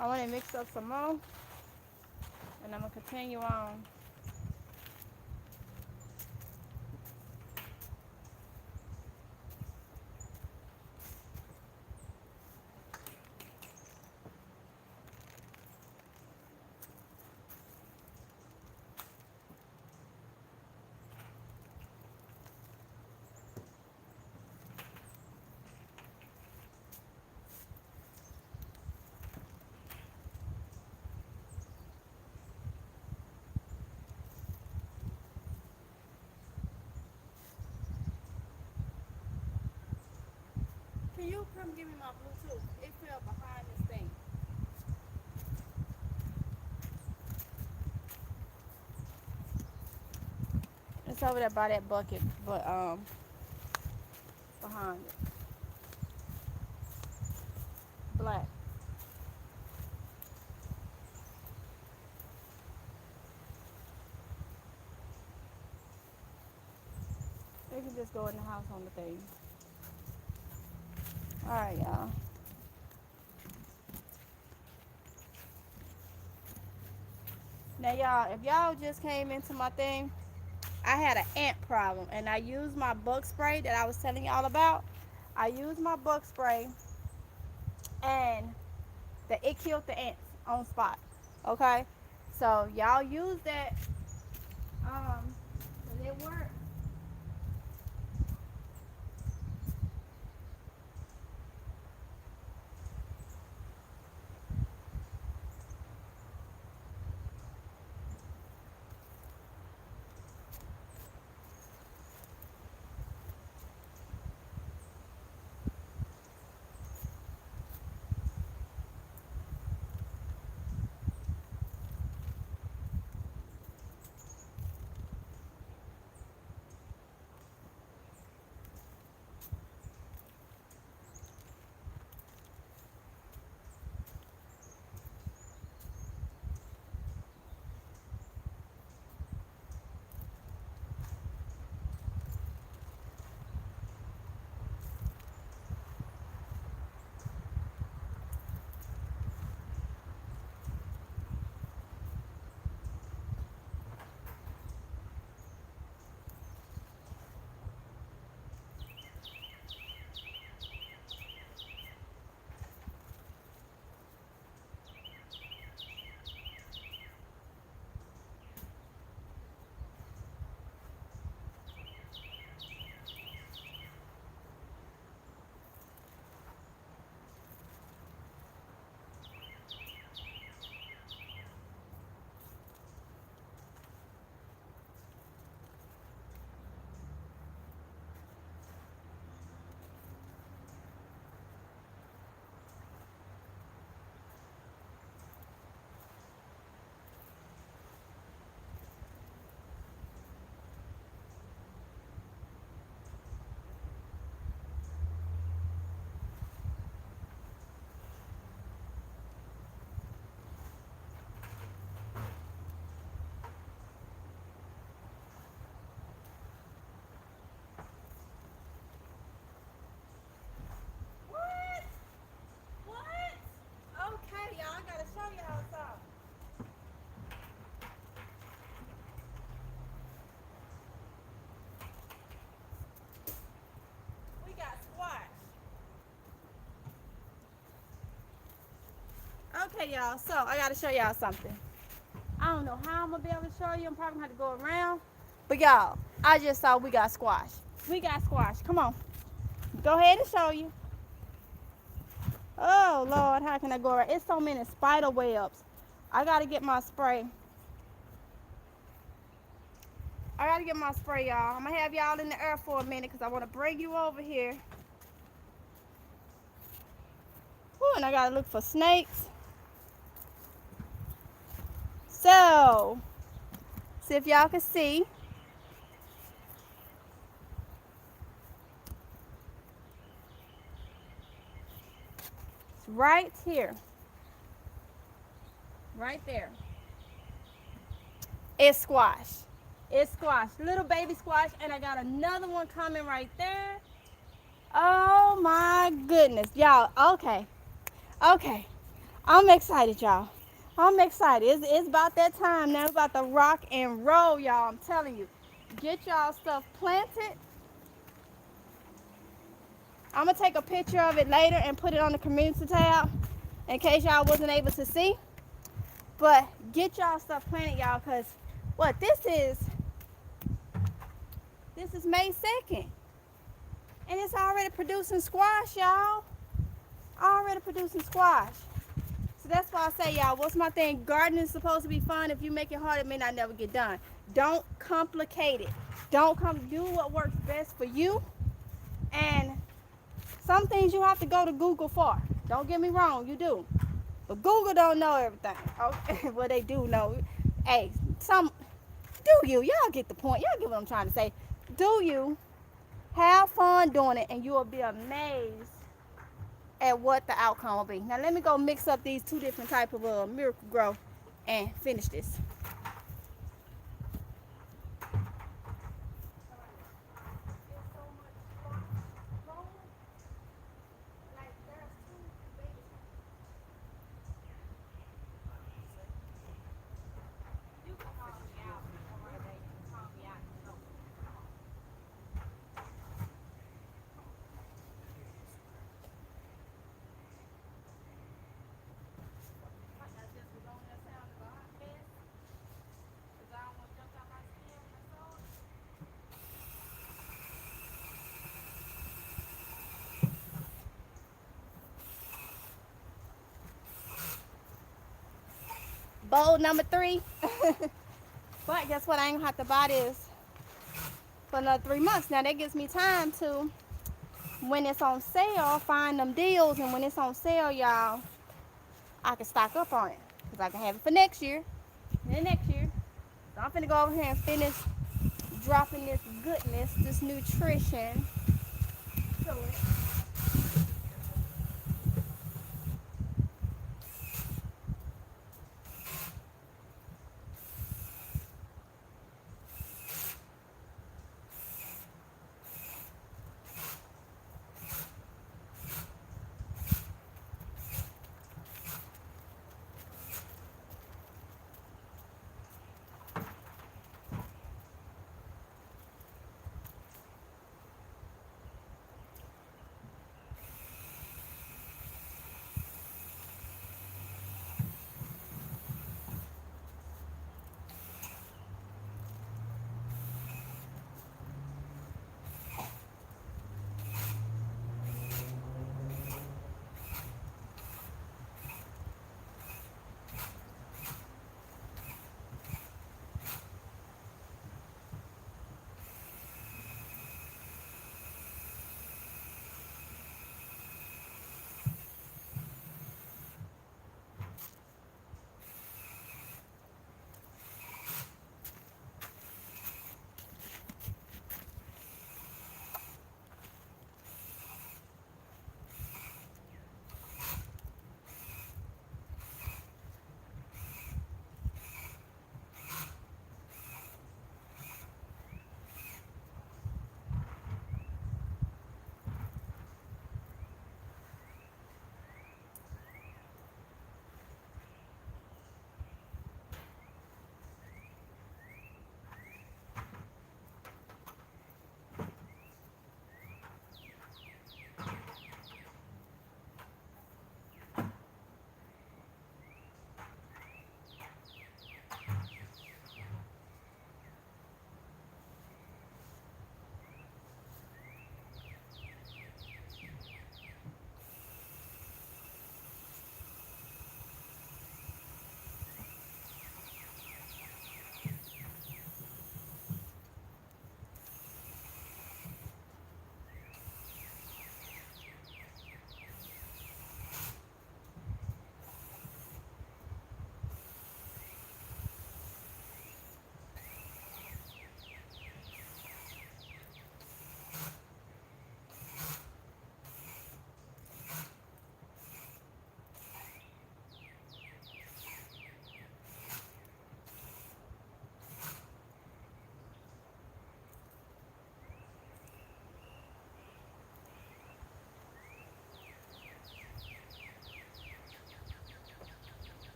I want to mix up some more, and I'm gonna continue on. Can you come give me my Bluetooth? It fell behind this thing. It's over there by that bucket, but behind it. Black. They can just go in the house on the thing. Alright, y'all. Now, y'all, if y'all just came into my thing, I had an ant problem, and I used my bug spray that I was telling y'all about. I used my bug spray, and it killed the ants on spot. Okay, so y'all use that. Does it work? Okay, y'all. So I gotta show y'all something. I don't know how I'm gonna be able to show you. I'm probably gonna have to go around. But y'all, I just saw we got squash. We got squash. Come on. Go ahead and show you. Oh Lord, how can I go around? It's so many spider webs. I gotta get my spray. I gotta get my spray, y'all. I'm gonna have y'all in the air for a minute because I wanna bring you over here. Ooh, and I gotta look for snakes. So, see if y'all can see. It's right here. Right there. It's squash. It's squash. Little baby squash. And I got another one coming right there. Oh my goodness. Y'all, okay. Okay. I'm excited, y'all. I'm excited. It's about that time now. It's about to rock and roll, y'all. I'm telling you. Get y'all stuff planted. I'm going to take a picture of it later and put it on the community tab in case y'all wasn't able to see. But get y'all stuff planted, y'all, because what this is May 2nd. And it's already producing squash, y'all. Already producing squash. So that's why I say, y'all, what's my thing? Gardening is supposed to be fun. If you make it hard, it may not never get done. Don't complicate it. Do what works best for you. And some things you have to go to Google for. Don't get me wrong, you do. But Google don't know everything. Okay, well, they do know. Hey, do you? Y'all get the point. Y'all get what I'm trying to say. Do you? Have fun doing it, and you will be amazed at what the outcome will be. Now, let me go mix up these two different type of Miracle Grow and finish this. Bowl number 3. But guess what? I ain't gonna have to buy this for another 3 months. Now that gives me time to, when it's on sale, find them deals. And when it's on sale, y'all, I can stock up on it. Because I can have it for next year. And then next year. So I'm finna go over here and finish dropping this goodness, this nutrition to it.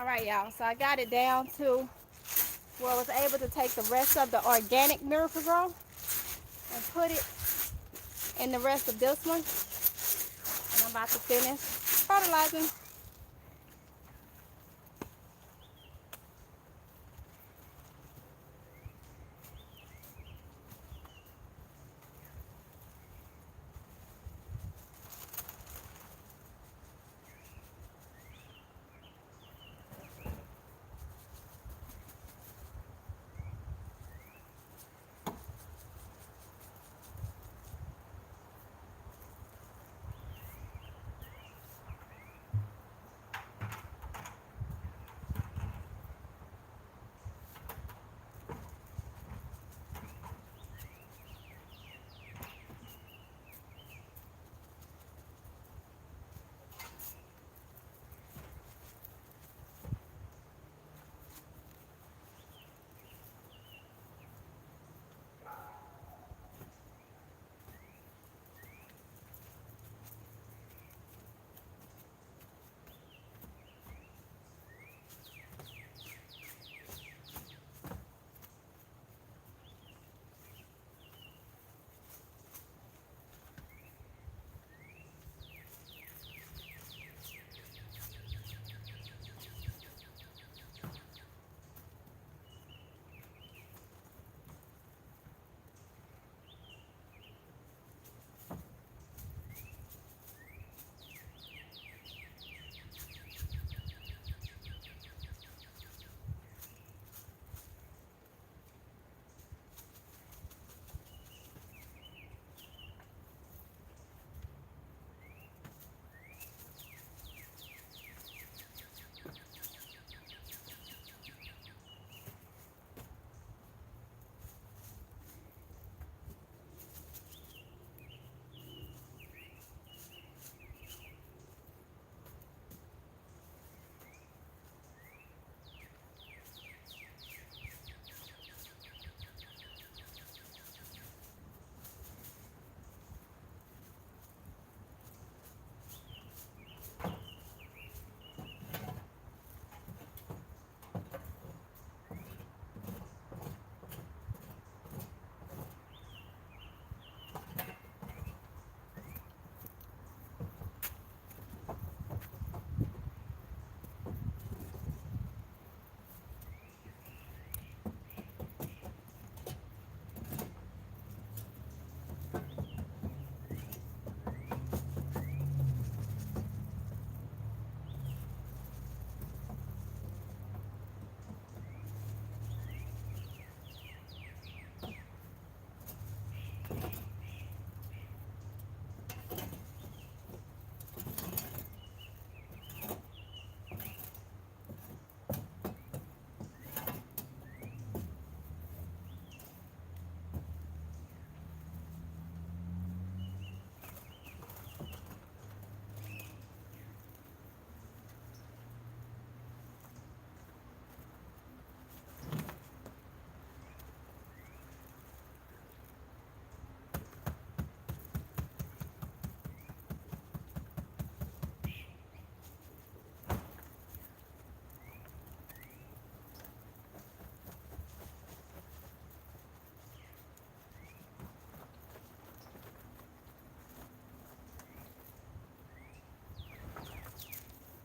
All right, y'all. So I got it down to where I was able to take the rest of the organic Miracle Grow and put it in the rest of this one. And I'm about to finish fertilizing.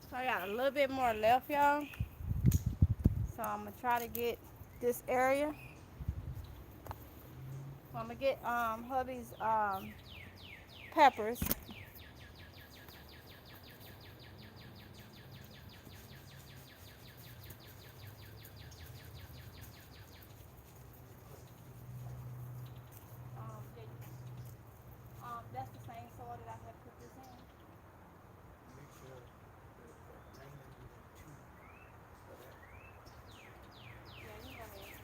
So I got a little bit more left, y'all. So I'm gonna try to get this area. So I'm gonna get hubby's peppers. That's the same soil that I had put this in. Make sure the land you want two for that. Yeah, you go ahead.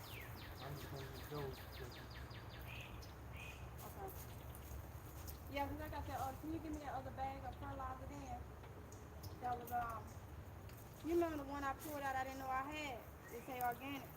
I'm just gonna use those because Okay. Yeah, because I got that other, can you give me that other bag of fertilizer then? That was, you remember the one I pulled out I didn't know I had? It say organic.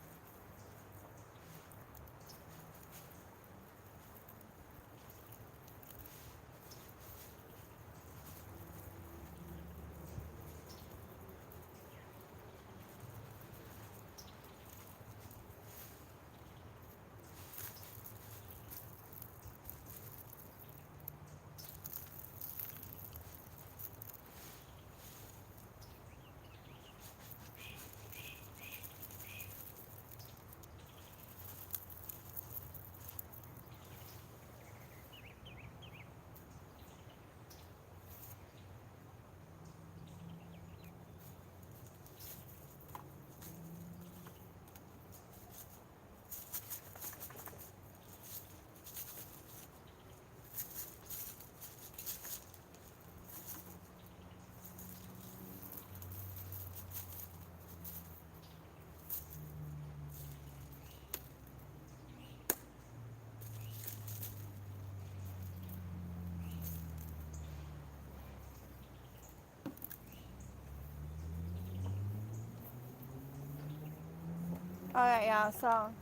Alright, y'all, so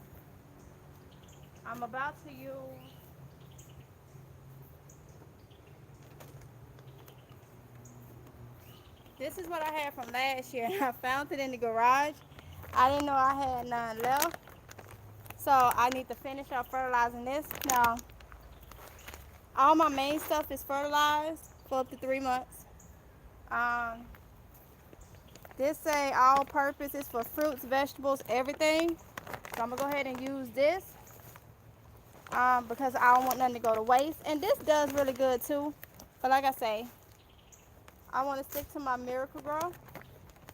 I'm about to use, this is what I had from last year. I found it in the garage. I didn't know I had none left. So I need to finish up fertilizing this. Now, all my main stuff is fertilized for up to 3 months. Um, this say all purposes for fruits, vegetables, everything. So I'm gonna go ahead and use this because I don't want nothing to go to waste. And this does really good too. But like I say, I want to stick to my Miracle Grow.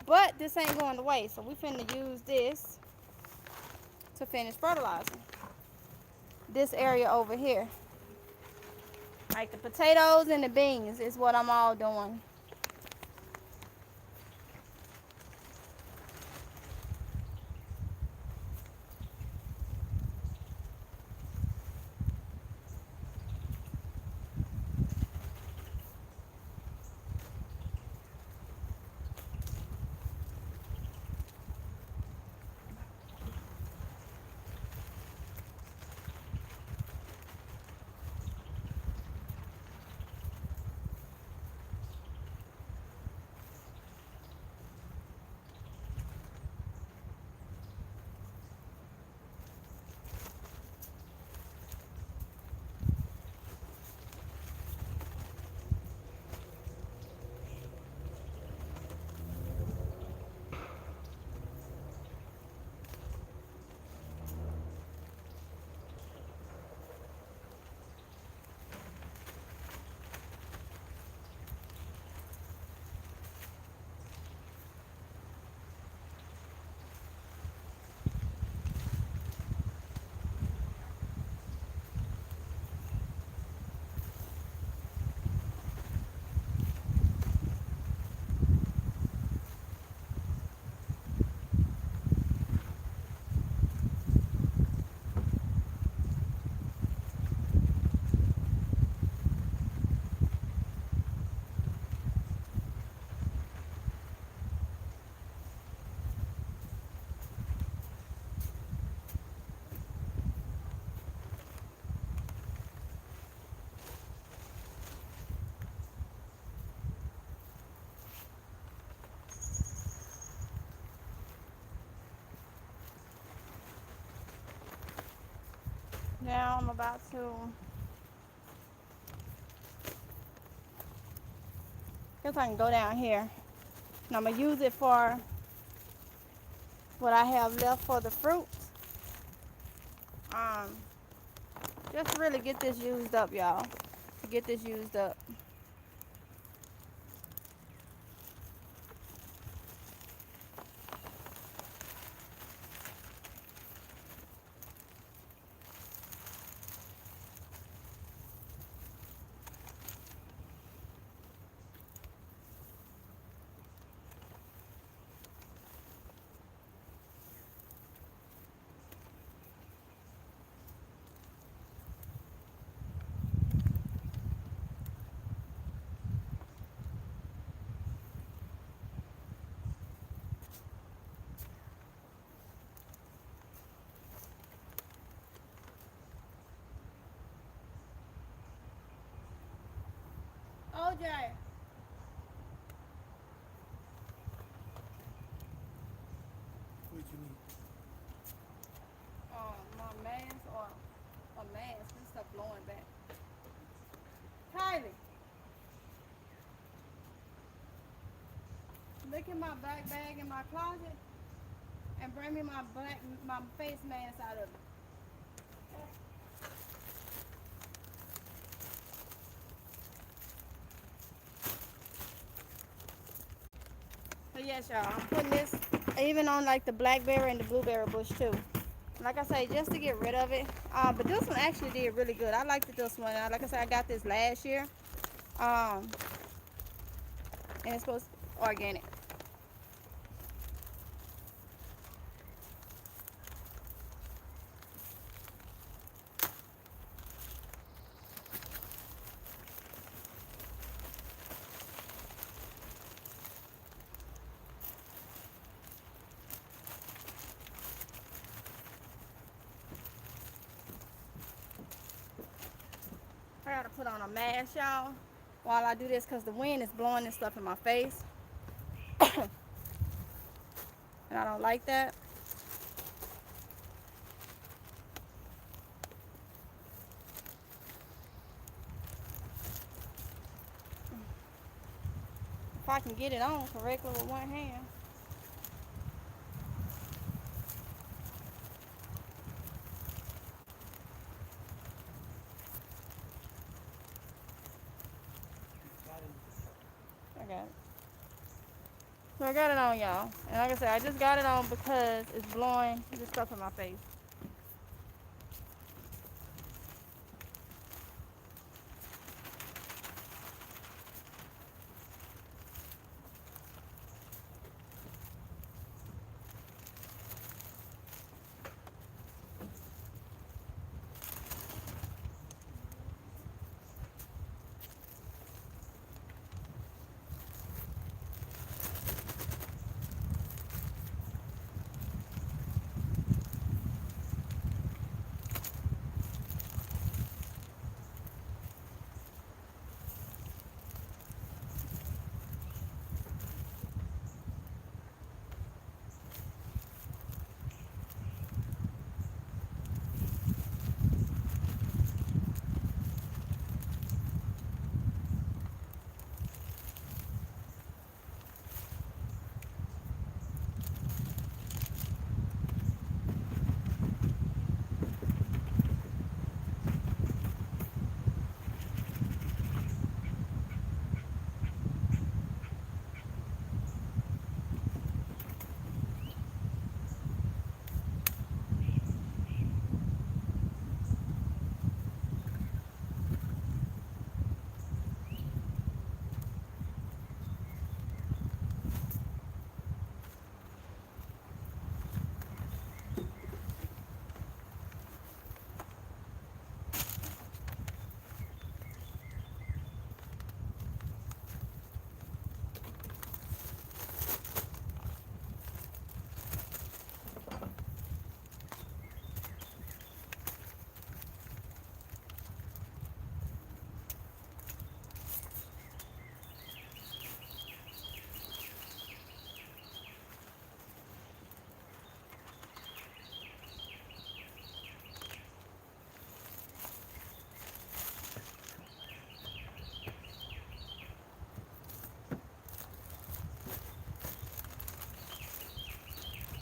But this ain't going to waste. So we finna use this to finish fertilizing this area over here. Like the potatoes and the beans is what I'm all doing. Now I'm about to, guess I can go down here. And I'm gonna use it for what I have left for the fruit. Um, just to really get this used up, y'all. To get this used up. OJ. What you need? My mask or a mask. This stuff blowing back. Kylie, look at my black bag in my closet and bring me my face mask out of it. But yes, y'all, I'm putting this even on like the blackberry and the blueberry bush too. Like I say, just to get rid of it. But this one actually did really good. I liked this one. Like I said, I got this last year. Um, and it's supposed to be organic. put on a mask, y'all, while I do this because the wind is blowing this stuff in my face. And I don't like that. If I can get it on correctly with one hand. I got it. So I got it on, y'all. And like I said, I just got it on because it's blowing this stuff in my face.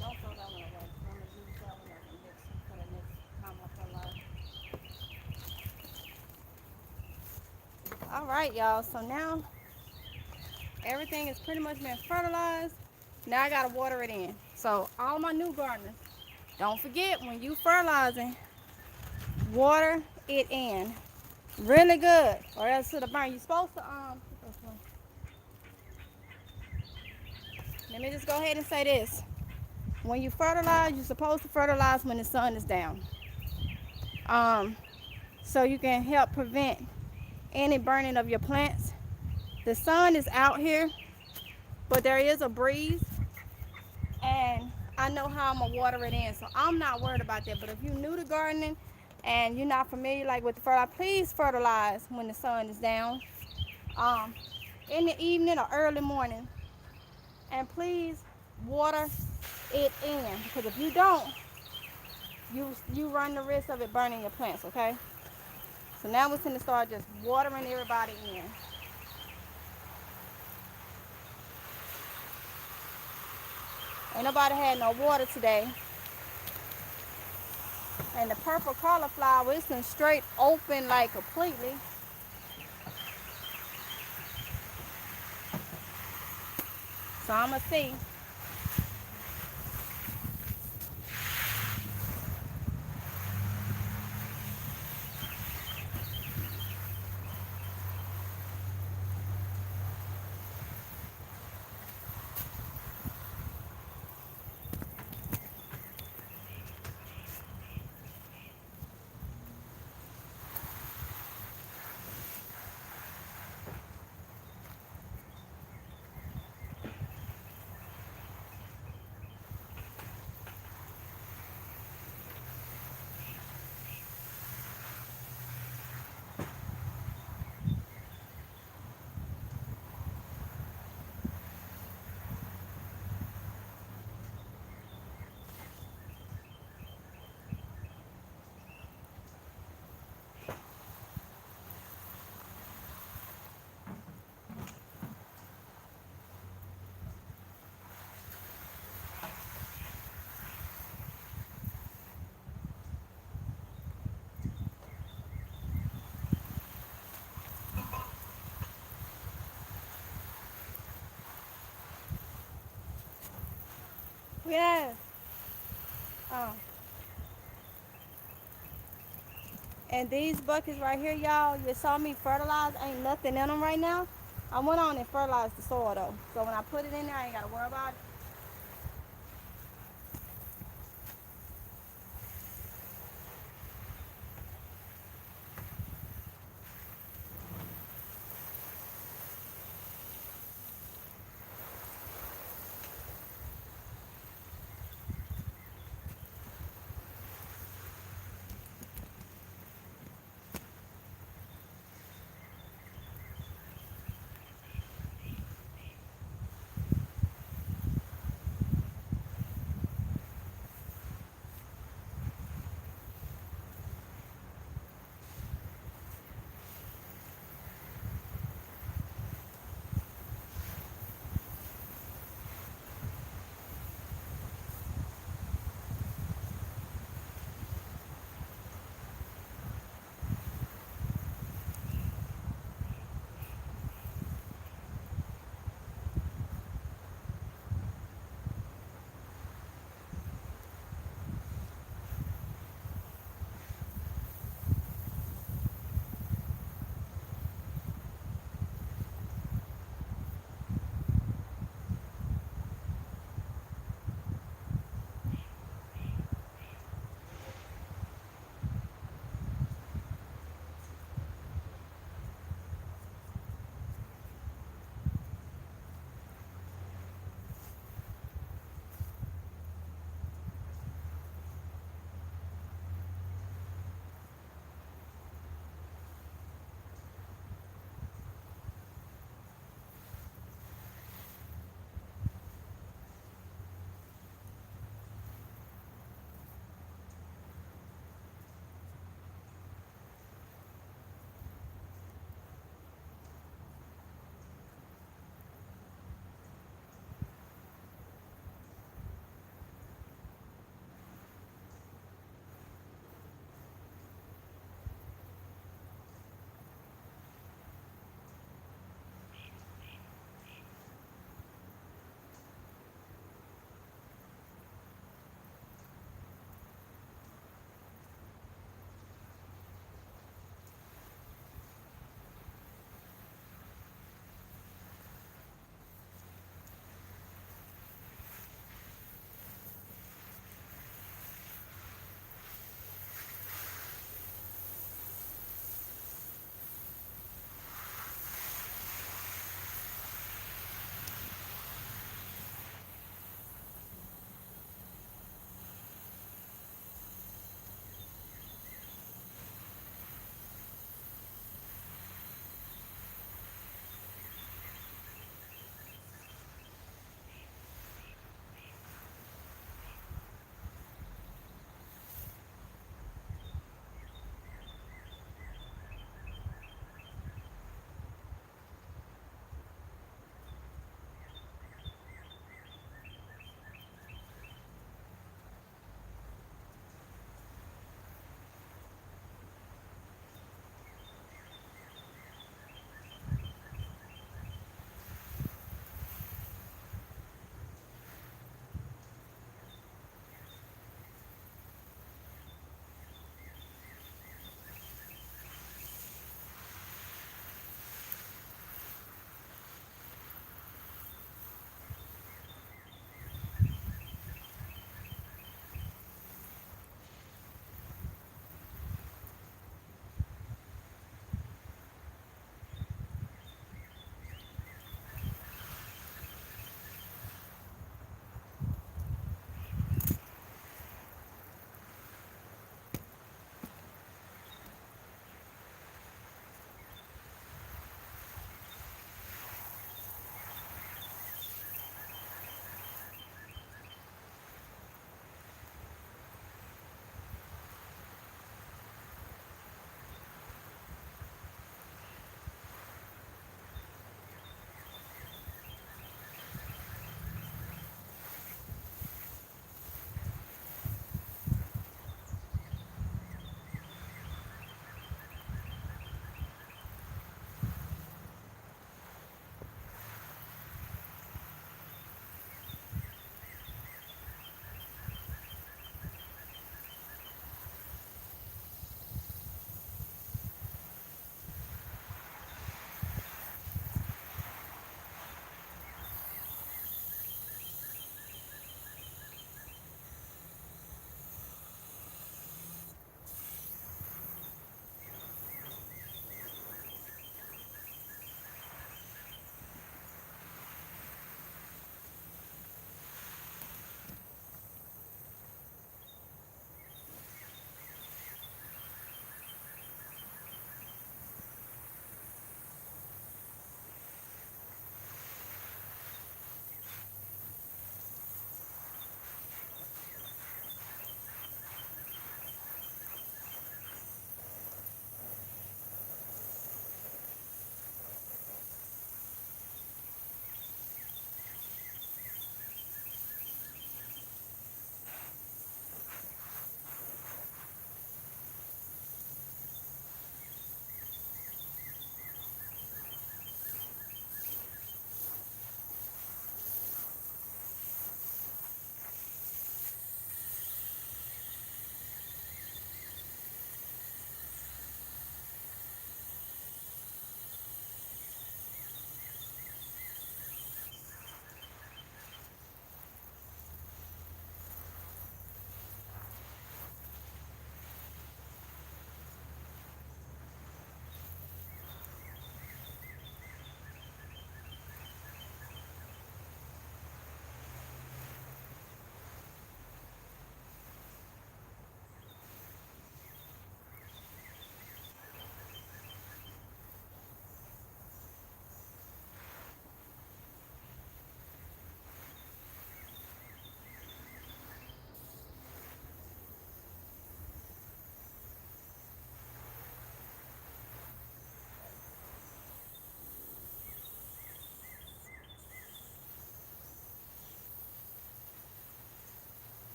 Don't throw that one away. I'm going to use that one as a mixer for the next time I fertilize. All right, y'all. So now everything has pretty much been fertilized. Now I got to water it in. So all my new gardeners, don't forget when you fertilizing, water it in really good or else it'll burn. You're supposed to let me just go ahead and say this. When you fertilize, you're supposed to fertilize when the sun is down. Um, so you can help prevent any burning of your plants. The sun is out here, but there is a breeze, and I know how I'm gonna water it in, so I'm not worried about that. But if you're new to gardening and you're not familiar like with the fertilizer, please fertilize when the sun is down, um, in the evening or early morning, and please water it in because if you don't, you run the risk of it burning your plants. Okay, so now we're going to start just watering everybody in. Ain't nobody had no water today. And the purple cauliflower is in straight open like completely. So I'm going to see. Yes. Oh. And these buckets right here, y'all, you saw me fertilize. Ain't nothing in them right now. I went on and fertilized the soil though. So when I put it in there, I ain't got to worry about it.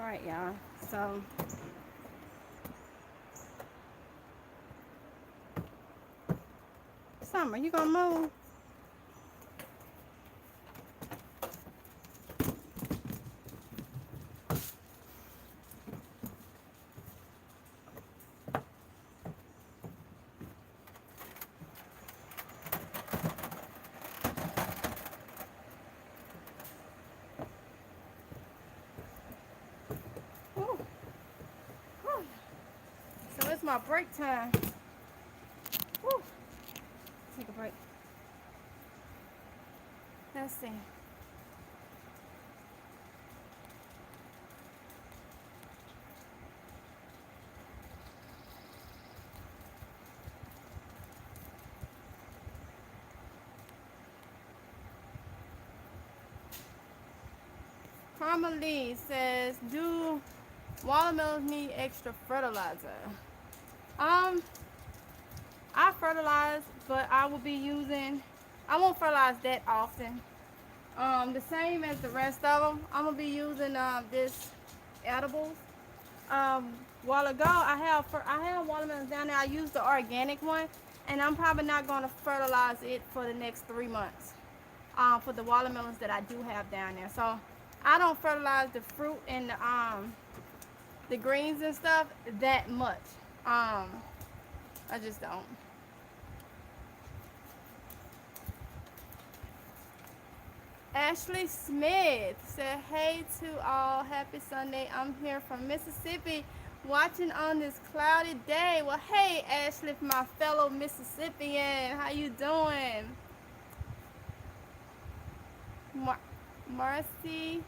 Alright, y'all. So Summer, you gonna move? Woo. Whew. So it's my break time. Woo. Take a break. Let's see. Karma Lee says, do watermelons need extra fertilizer? Um, I fertilize, but I will be using, I won't fertilize that often. The same as the rest of them. I'm gonna be using this edibles. Um, while ago I have watermelons down there. I used the organic one, and I'm probably not gonna fertilize it for the next 3 months. For the watermelons that I do have down there, so I don't fertilize the fruit and the greens and stuff that much. I just don't. Ashley Smith said, hey to all, happy Sunday. I'm here from Mississippi watching on this cloudy day. Well, hey Ashley, my fellow Mississippian, how you doing? Marcy,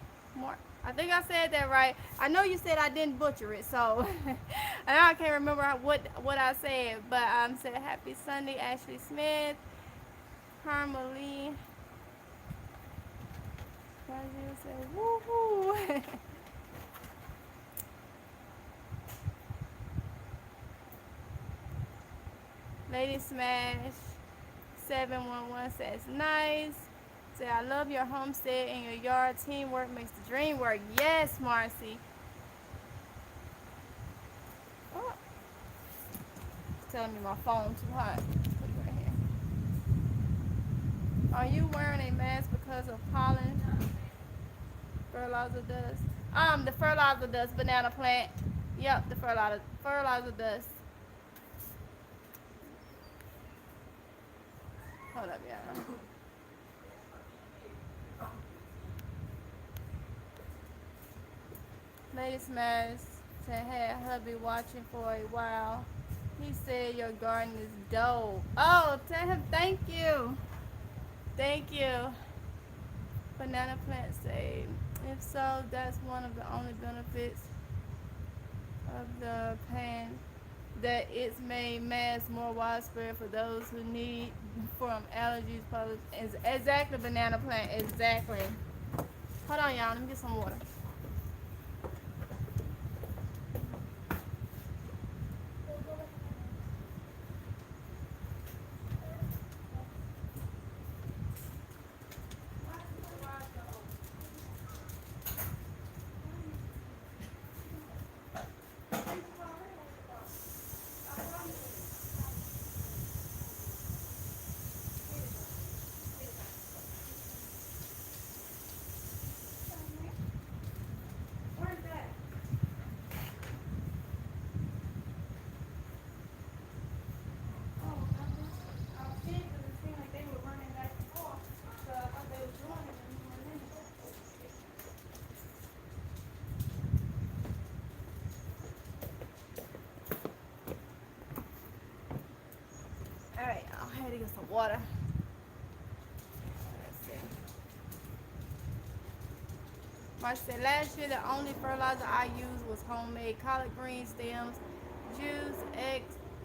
I think I said that right. I know you said I didn't butcher it, so I can't remember what I said, but said happy Sunday, Ashley Smith, Harmony. Said woohoo. Lady Smash 711 says nice. Say I love your homestead and your yard. Teamwork makes the dream work. Yes, Marcy. Oh, it's telling me my phone too hot. Put it right here. Are you wearing a mask because of pollen? Fertilizer dust. The fertilizer dust, banana plant. Yep, the fertilizer dust. Hold up, y'all. Lady Smash said, hey, hubby watching for a while. He said your garden is dope. Oh, tell him thank you. Thank you. Banana plant saved. If so, that's one of the only benefits of the pan, that it's made mass more widespread for those who need from allergies. Exactly, banana plant. Exactly. Hold on, y'all. Let me get some water. Alright, I had to get some water. Let's see. March said, last year the only fertilizer I used was homemade collard green stems, juice,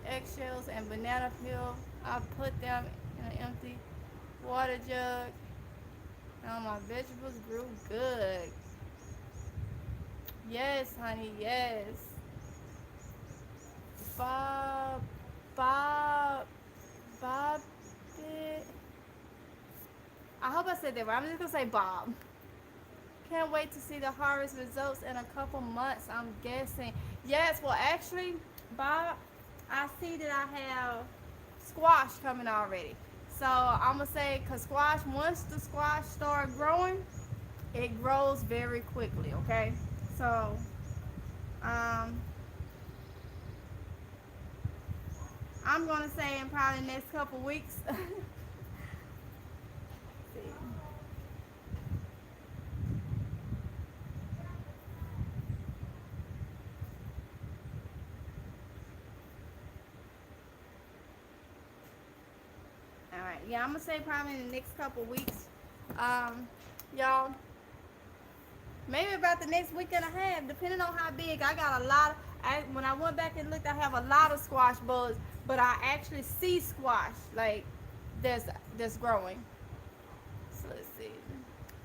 eggshells, and banana peel. I put them in an empty water jug, and my vegetables grew good. Yes, honey, yes. Bob, Bob, Bob did. I hope I said that right. I'm just gonna say Bob. can't wait to see the harvest results in a couple months, I'm guessing. Yes, well, actually, Bob, I see that I have squash coming already. So I'm going to say, because squash, once the squash start growing, it grows very quickly, okay? So, um, I'm going to say in probably the next couple weeks. See. All right, yeah, I'm gonna say probably in the next couple weeks. Um, y'all, maybe about the next week and a half, depending on how big. I got a lot. When I went back and looked, I have a lot of squash buds, but I actually see squash like that's growing. So let's see.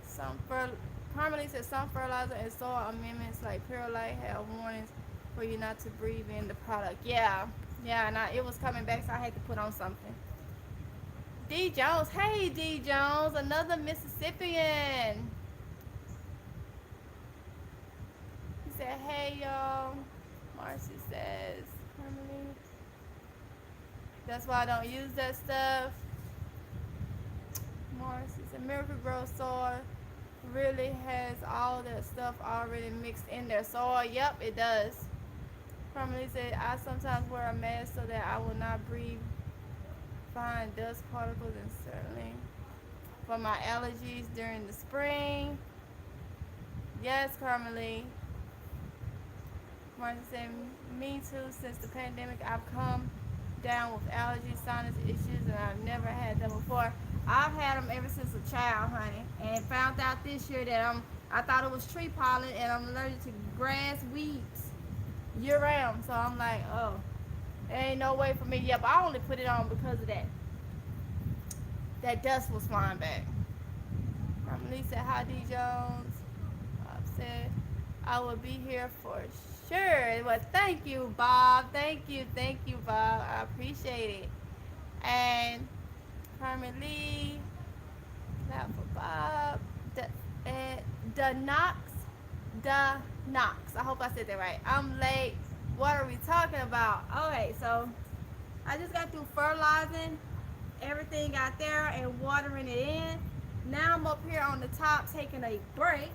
Some fer- Carmelite says some fertilizer and soil amendments like Perlite have warnings for you not to breathe in the product. Yeah, yeah, and it was coming back, so I had to put on something. D Jones, hey D Jones, another Mississippian. He said, hey y'all. Marcy says, Harmony. That's why I don't use that stuff. Marcy said, Miracle Grow soil really has all that stuff already mixed in their soil. Yep, it does. Harmony said, I sometimes wear a mask so that I will not breathe fine dust particles and certainly for my allergies during the spring. Yes, Carmelie. Martin said, me too, since the pandemic, I've come down with allergy, sinus issues, and I've never had them before. I've had them ever since a child, honey, and found out this year that I thought it was tree pollen, and I'm allergic to grass, weeds, year round. So I'm like, oh, there ain't no way for me. Yep, I only put it on because of that. That dust was flying back. Lisa, hi D Jones. Bob said, I will be here for sure. Well, thank you, Bob. Thank you, Bob. I appreciate it. And Carmen Lee, clap for Bob. The Knox. I hope I said that right. I'm late. What are we talking about? Okay, so I just got through fertilizing everything out there and watering it in. Now I'm up here on the top taking a break.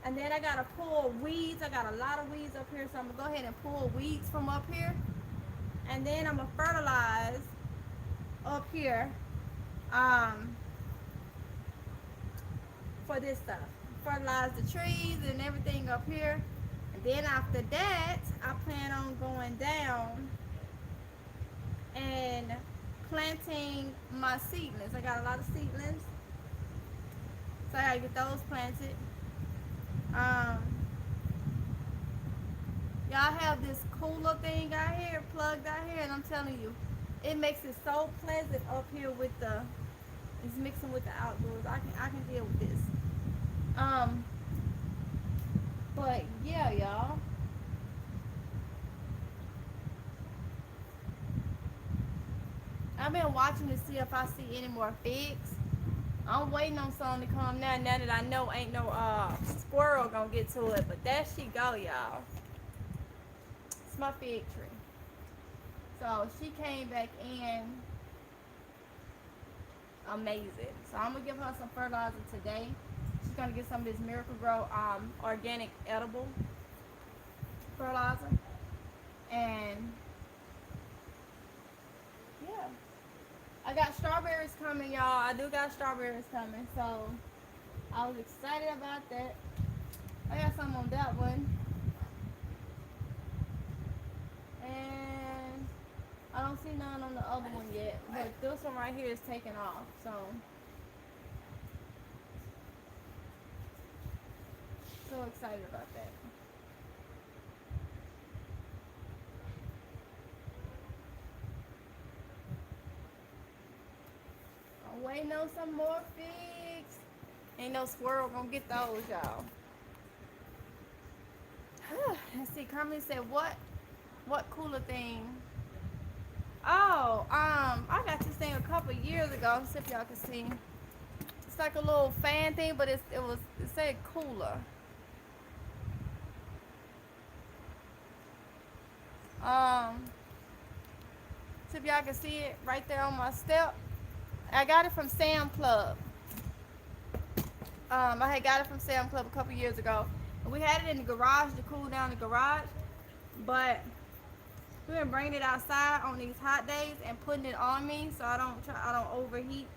And then I gotta pull weeds. I got a lot of weeds up here, so I'm gonna go ahead and pull weeds from up here. And then I'm gonna fertilize up here for this stuff. Fertilize the trees and everything up here. And then after that, I plan on going down and planting my seedlings. I got a lot of seedlings, so I gotta get those planted. Um, y'all have this cooler thing out here, plugged out here, and I'm telling you, it makes it so pleasant up here with it's mixing with the outdoors. I can deal with this. Um, but yeah, y'all. I've been watching to see if I see any more figs. I'm waiting on something to come now that I know ain't no squirrel gonna get to it. But there she go, y'all. It's my fig tree. So she came back in amazing. So I'm gonna give her some fertilizer today. She's gonna get some of this Miracle Grow organic edible fertilizer. And yeah. I got strawberries coming, y'all. I do got strawberries coming, so I was excited about that. I got some on that one. And I don't see none on the other one yet. But this one right here is taking off. So excited about that. I'm waiting on some more figs. Ain't no squirrel gonna get those, y'all. Let's see, Carmen said, what cooler thing? Oh, I got this thing a couple years ago. Let's see if y'all can see. It's like a little fan thing, but it said cooler. Um, so if y'all can see it right there on my step, I got it from Sam Club. I had got it from Sam Club a couple years ago. And we had it in the garage to cool down the garage, but we've been bringing it outside on these hot days and putting it on me so I don't overheat.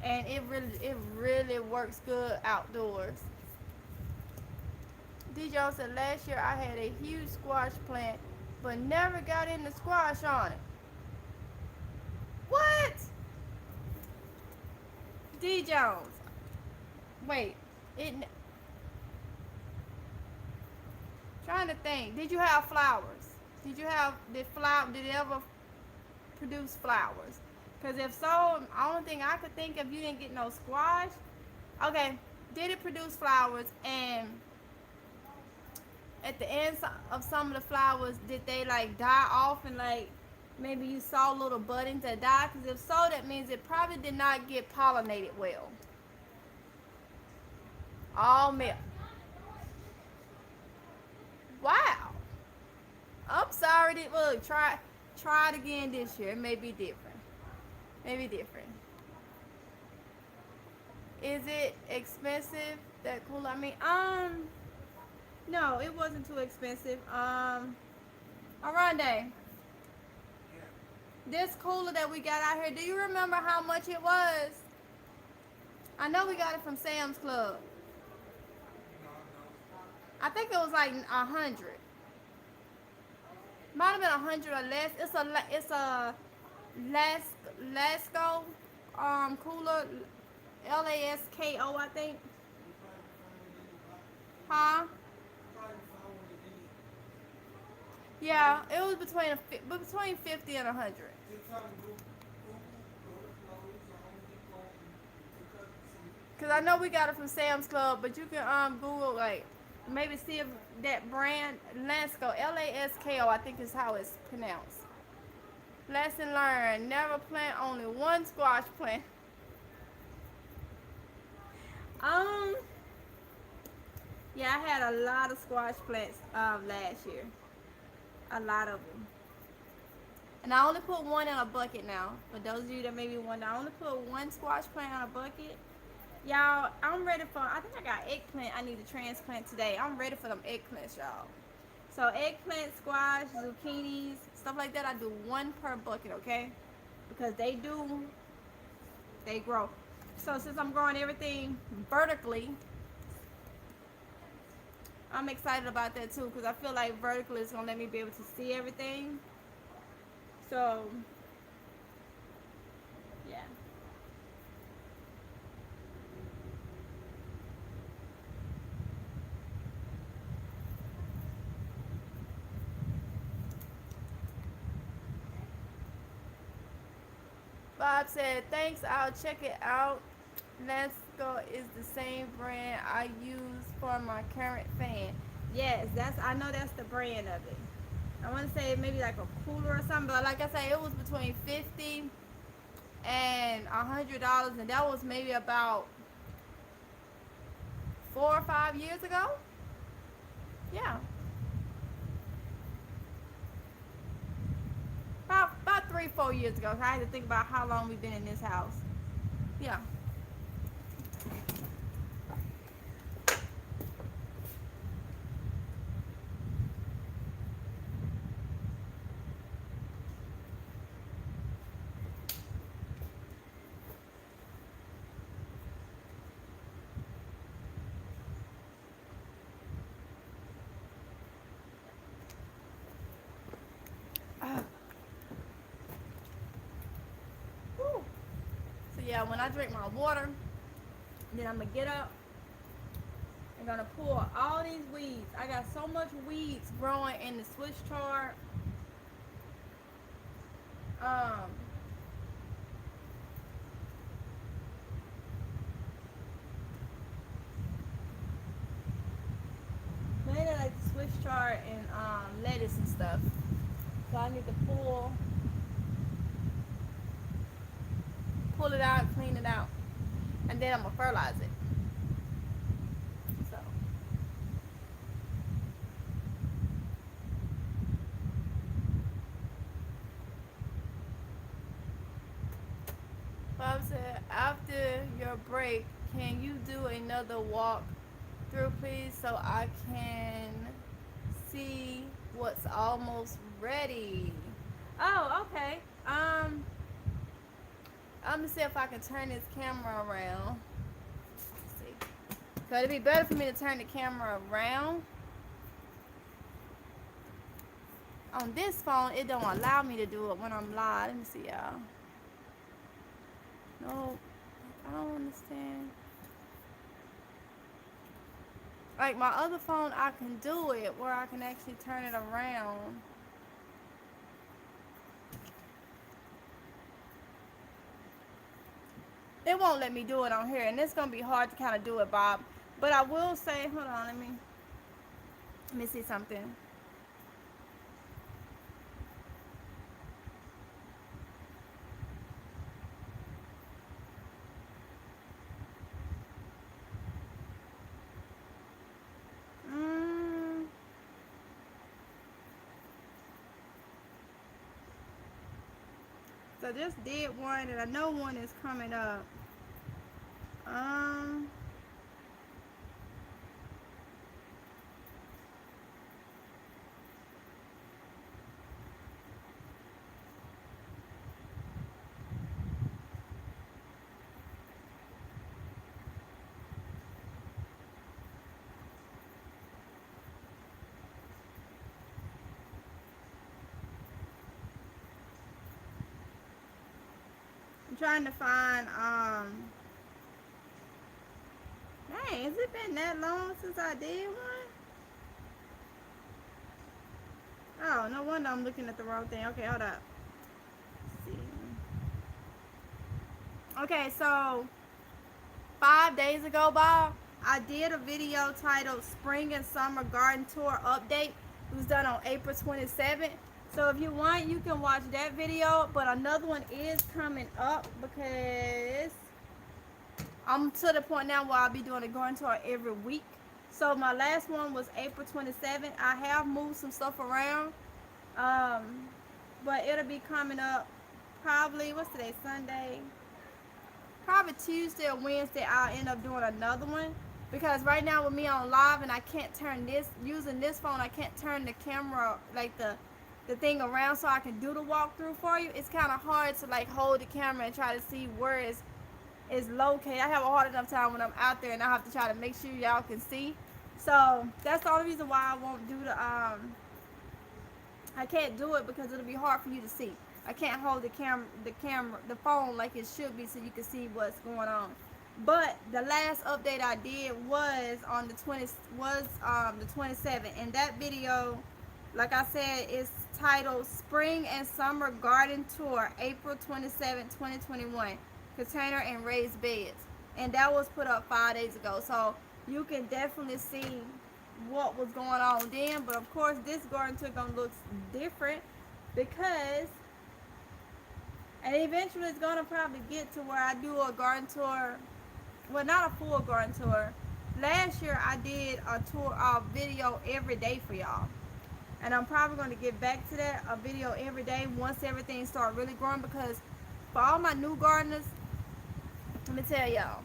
And it really works good outdoors. D. Jones said last year I had a huge squash plant, but never got into squash on it. What? D. Jones. Wait. It. Trying to think. Did you have flowers? Did it ever produce flowers? Because if so, the only thing I could think of, you didn't get no squash. Okay. Did it produce flowers? And at the end of some of the flowers, did they like die off and like maybe you saw little buddings that died? Because if so, that means it probably did not get pollinated well. All male. Wow. I'm sorry. Look, try it again this year. It may be different. Maybe different. Is it expensive? That cool? I mean, no, it wasn't too expensive. Aronde, Yeah. this cooler that we got out here, do you remember how much it was? I know we got it from Sam's Club. No, no. I think it was like 100. Might have been 100 or less. It's a Lasco cooler, Lasko I think. You probably found it in the box. Huh? You probably found one in the Yeah, it was between 50 and 100. TikTok and Google, go to Lowe's or Home Depot and look up and see. Cause I know we got it from Sam's Club, but you can Google like maybe see if that brand Lasco Lasko I think is how it's pronounced. Lesson learned: never plant only one squash plant. Um, yeah, I had a lot of squash plants last year, a lot of them, and I only put one in a bucket now. For those of you that maybe wonder, I only put one squash plant in a bucket. Y'all, I'm ready for, I think I got eggplant I need to transplant today. I'm ready for them eggplants, y'all. So eggplant, squash, zucchinis, stuff like that, I do one per bucket, okay? Because they grow. So since I'm growing everything vertically, I'm excited about that too because I feel like vertically is going to let me be able to see everything. So, yeah. Bob said, thanks, I'll check it out. Let's Go is the same brand I use for my current fan. Yes, I know that's the brand of it. I want to say maybe like a cooler or something, but like I said, it was between 50 and $100, and that was maybe about 4 or 5 years ago. Yeah, about 3 4 years ago. I had to think about how long we've been in this house. Yeah. Uh, whew. So yeah, when I drink my water, then I'm gonna get up. I'm gonna pull all these weeds. I got so much weeds growing in the Swiss chard. Um, mainly like the Swiss chard and lettuce and stuff. So I need to pull it out, clean it out. and then I'm gonna fertilize it. So, Bob said, after your break, can you do another walk through, please, so I can see what's almost ready? Oh, okay. I'm gonna see if I can turn this camera around. Let's see. So it'd be better for me to turn the camera around. On this phone, it don't allow me to do it when I'm live. Let me see, y'all. No, I don't understand. Like my other phone, I can do it where I can actually turn it around. It won't let me do it on here, and it's gonna be hard to kind of do it, Bob. But I will say, hold on, let me see something. Mm, so I just did one, and I know one is coming up. Um, I'm trying to find. Dang, has it been that long since I did one? Oh, no wonder I'm looking at the wrong thing. Okay, hold up. Let's see. Okay, so 5 days ago, Bob, I did a video titled Spring and Summer Garden Tour Update. It was done on April 27th. So if you want, you can watch that video. But another one is coming up because I'm to the point now where I'll be doing a garden tour every week. So my last one was April 27th. I have moved some stuff around. Um, but it'll be coming up probably, what's today, Sunday? Probably Tuesday or Wednesday I'll end up doing another one, because right now with me on live and I can't turn this, using this phone, I can't turn the camera, like the thing around so I can do the walkthrough for you. It's kind of hard to like hold the camera and try to see where it's located. I have a hard enough time when I'm out there and I have to try to make sure y'all can see. So that's the only reason why I won't do I can't do it, because it'll be hard for you to see. I can't hold the phone like it should be so you can see what's going on. But the last update I did was on the 27th, and that video, like I said, is titled Spring and Summer Garden Tour, April 27, 2021, container and raised beds, and that was put up 5 days ago. So you can definitely see what was going on then. But of course, this garden tour gonna look different because, and eventually it's gonna probably get to where I do a garden tour. Well, not a full garden tour. Last year I did a tour, video every day for y'all, and I'm probably gonna get back to that, a video every day once everything start really growing. Because for all my new gardeners, let me tell y'all,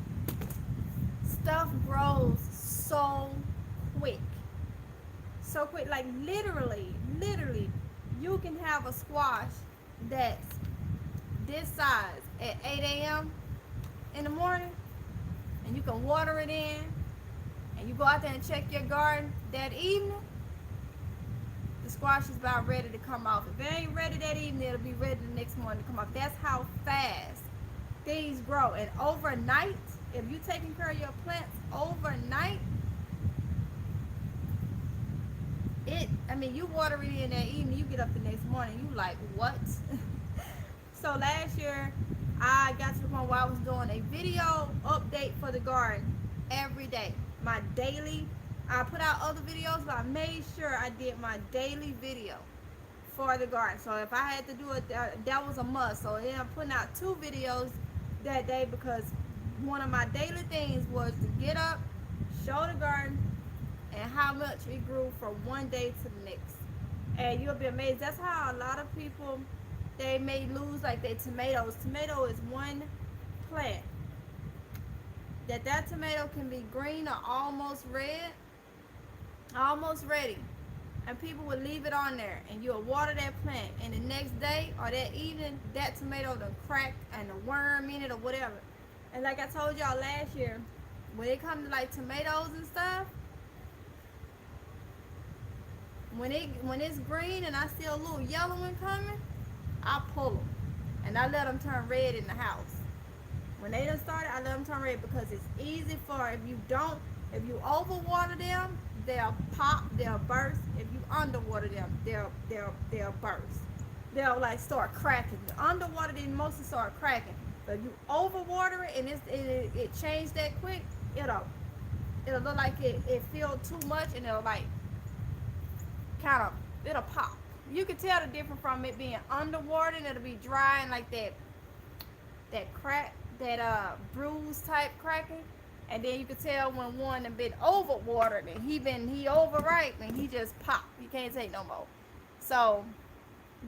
stuff grows so quick. So quick, like literally, you can have a squash that's this size at 8 a.m. in the morning, and you can water it in, and you go out there and check your garden that evening, the squash is about ready to come off. If it ain't ready that evening, it'll be ready the next morning to come off. That's how fast things grow. And overnight, if you're taking care of your plants overnight, you water it in that evening, you get up the next morning, you like, what? So last year, I got to the point where I was doing a video update for the garden every day. My daily, I put out other videos, but I made sure I did my daily video for the garden. So if I had to do it, that was a must. So I ended up putting out 2 videos that day, because one of my daily things was to get up, show the garden, and how much it grew from one day to the next. And you'll be amazed. That's how a lot of people, they may lose like their tomatoes. Tomato is one plant that tomato can be green or almost red, almost ready, and people would leave it on there, and you'll water that plant, and the next day or that evening, that tomato done crack and a worm in it or whatever. And like I told y'all last year, when it comes to like tomatoes and stuff, when it's green and I see a little yellow one coming, I pull them and I let them turn red in the house. When they done started, I let them turn red because it's easy for, if you overwater them, they'll pop, they'll burst. If you underwater them, they'll burst. They'll like start cracking. The underwater, they mostly start cracking. But if you overwater it and it changed that quick, it'll look like it filled too much, and it'll like kind of, it'll pop. You can tell the difference from it being underwater and it'll be dry and like that crack, that bruise type cracking. And then you can tell when one has been overwatered and he overripe and he just pop. You can't take no more. So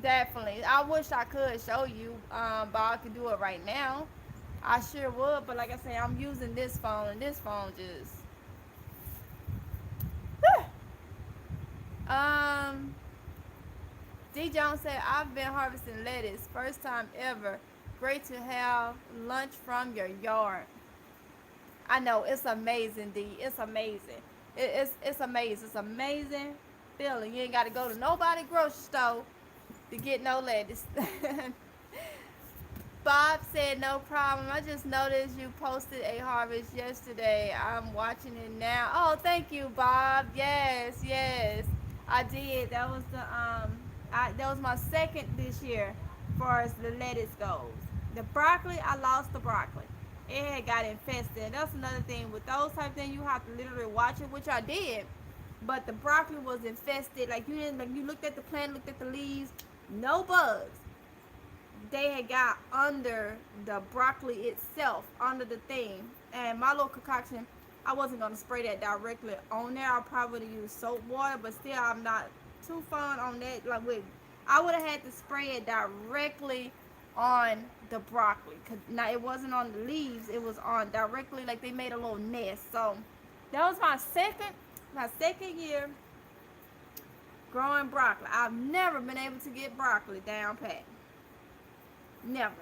definitely, I wish I could show you, but I could do it right now. I sure would, but like I say, I'm using this phone, and this phone just um D Jones said, I've been harvesting lettuce. First time ever. Great to have lunch from your yard. I know, it's amazing, D. It's amazing. It's amazing. It's amazing feeling. You ain't got to go to nobody grocery store to get no lettuce. Bob said, no problem. I just noticed you posted a harvest yesterday. I'm watching it now. Oh, thank you, Bob. Yes, yes, I did. That was my second this year, as far as the lettuce goes. The broccoli, I lost the broccoli. It had got infested. That's another thing with those type of things. You have to literally watch it, which I did. But the broccoli was infested. Like you looked at the plant, looked at the leaves, no bugs. They had got under the broccoli itself, under the thing. And my little concoction, I wasn't going to spray that directly on there. I probably would have used soap water, but still I'm not too fun on that. I would have had to spray it directly on the broccoli. Cause now it wasn't on the leaves, it was on directly, like they made a little nest. So that was my second year growing broccoli. I've never been able to get broccoli down pat. Never.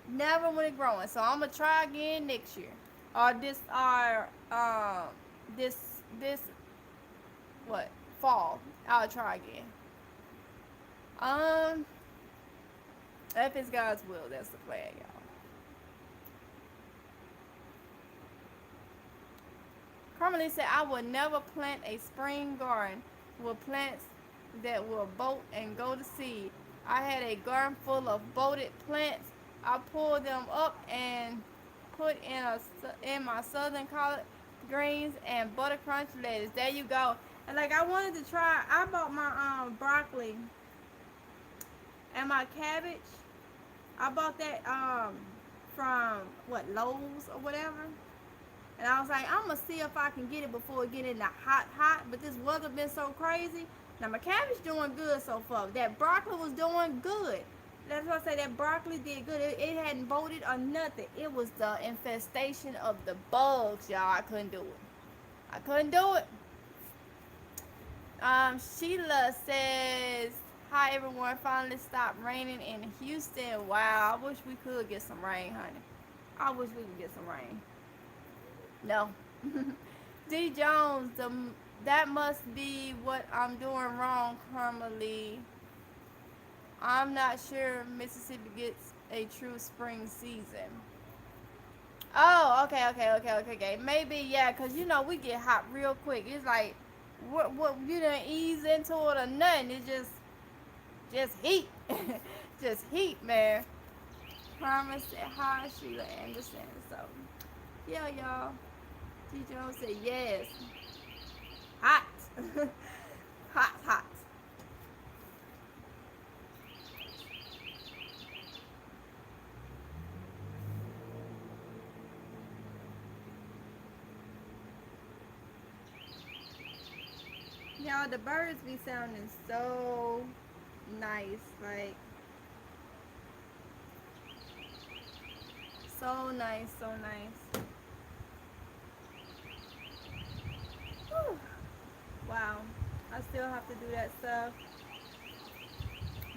Never when it growing. So I'm gonna try again next year. Or this what? Fall. I'll try again. Um if it's God's will, that's the plan, y'all. Carmelie said, I will never plant a spring garden with plants that will bolt and go to seed. I had a garden full of bolted plants. I pulled them up and put in my southern collard greens and butter crunch lettuce. There you go. And like I wanted to try, I bought my broccoli and my cabbage. I bought that from Lowe's or whatever. And I was like, I'm gonna see if I can get it before it get in the hot. But this weather been so crazy. Now my cabbage doing good so far. That broccoli was doing good. That's why I say that broccoli did good. It hadn't bolted or nothing. It was the infestation of the bugs, y'all. I couldn't do it. I couldn't do it. Sheila says, hi everyone. Finally stopped raining in Houston. Wow, I wish we could get some rain, honey. I wish we could get some rain. No. D Jones, that must be what I'm doing wrong, Carmelie. I'm not sure Mississippi gets a true spring season. Oh, okay. Maybe, yeah, because, we get hot real quick. It's like, what you didn't ease into it or nothing. It's just heat. Just heat, man. Carmen said, hi, Sheila Anderson. So, yeah, y'all. T. Jones said, yes. Hot. Hot. Y'all, the birds be sounding so nice. Like, so nice, so nice. Whew. Wow. I still have to do that stuff.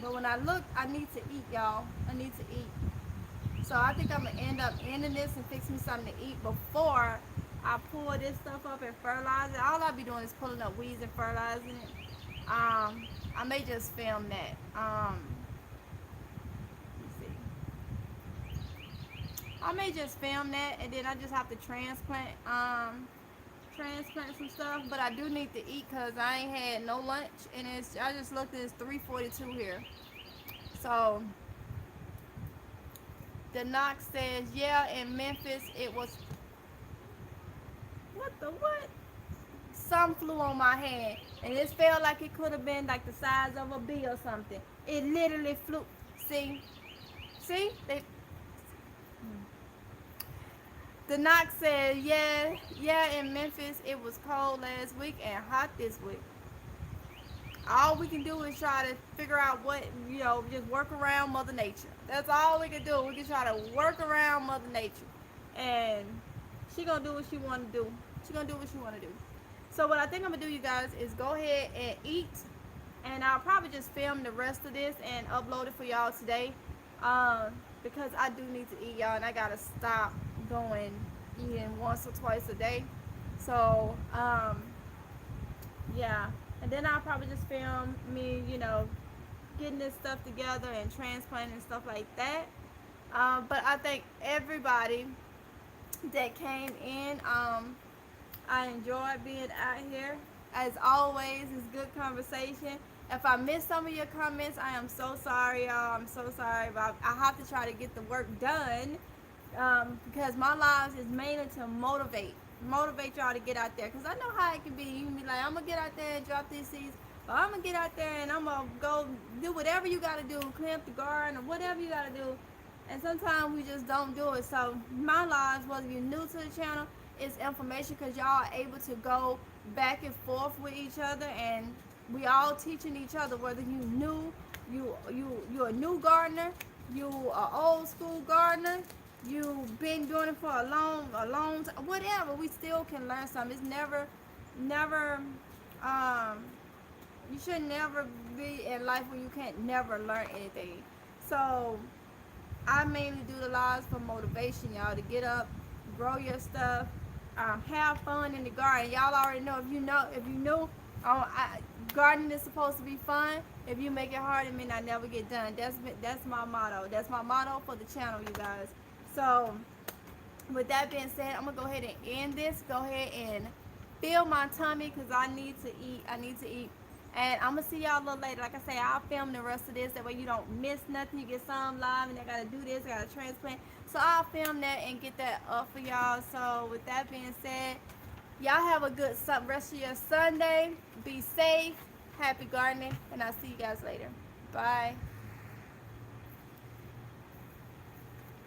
But when I look, I need to eat, y'all. I need to eat. So I think I'm gonna end up ending this and fix me something to eat before I pull this stuff up and fertilize it. All I'll be doing is pulling up weeds and fertilizing it. I may just film that. Let's see. I may just film that and then I just have to transplant some stuff. But I do need to eat because I ain't had no lunch and I just looked, it's 3:42 here. So the Knox says, yeah, in Memphis it was, what the what? Some flew on my hand, and it felt like it could have been like the size of a bee or something. It literally flew. See, see, the Knox said, yeah, yeah, in Memphis it was cold last week and hot this week. All we can do is try to figure out what, just work around Mother Nature. That's all we can do. We can try to work around Mother Nature, and she gonna do what she wanna do. She gonna do what she wanna do. So what I think I'm gonna do, you guys, is go ahead and eat, and I'll probably just film the rest of this and upload it for y'all today, because I do need to eat, y'all, and I gotta stop going eating once or twice a day. So yeah, and then I'll probably just film me, getting this stuff together and transplanting and stuff like that. But I thank everybody that came in. I enjoyed being out here. As always, it's good conversation. If I missed some of your comments, I am so sorry, y'all. I'm so sorry, but I have to try to get the work done, because my lives is mainly to motivate y'all to get out there. Because I know how it can be. You can be like, I'm going to get out there and drop these seeds. Or I'm going to get out there and I'm going to go do whatever you got to do, clean up the garden or whatever you got to do. And sometimes we just don't do it. So my lives, whether you're new to the channel, is information because y'all are able to go back and forth with each other, and we all teaching each other. Whether you're a new gardener, you are old school gardener, you've been doing it for a long time, whatever, we still can learn something. It's never you should never be in life where you can't never learn anything. So I mainly do the lives for motivation, y'all, to get up, grow your stuff, have fun in the garden. Y'all already know, if you know, gardening is supposed to be fun. If you make it hard, it may not never get done. That's my motto. That's my motto for the channel, you guys. So with that being said, I'm gonna go ahead and end this. Go ahead and fill my tummy because I need to eat. And I'm gonna see y'all a little later. Like I say, I'll film the rest of this. That way you don't miss nothing. You get some live, and I gotta do this. I gotta transplant. So I'll film that and get that up for y'all. So with that being said, y'all have a good rest of your Sunday. Be safe. Happy gardening, and I'll see you guys later. Bye.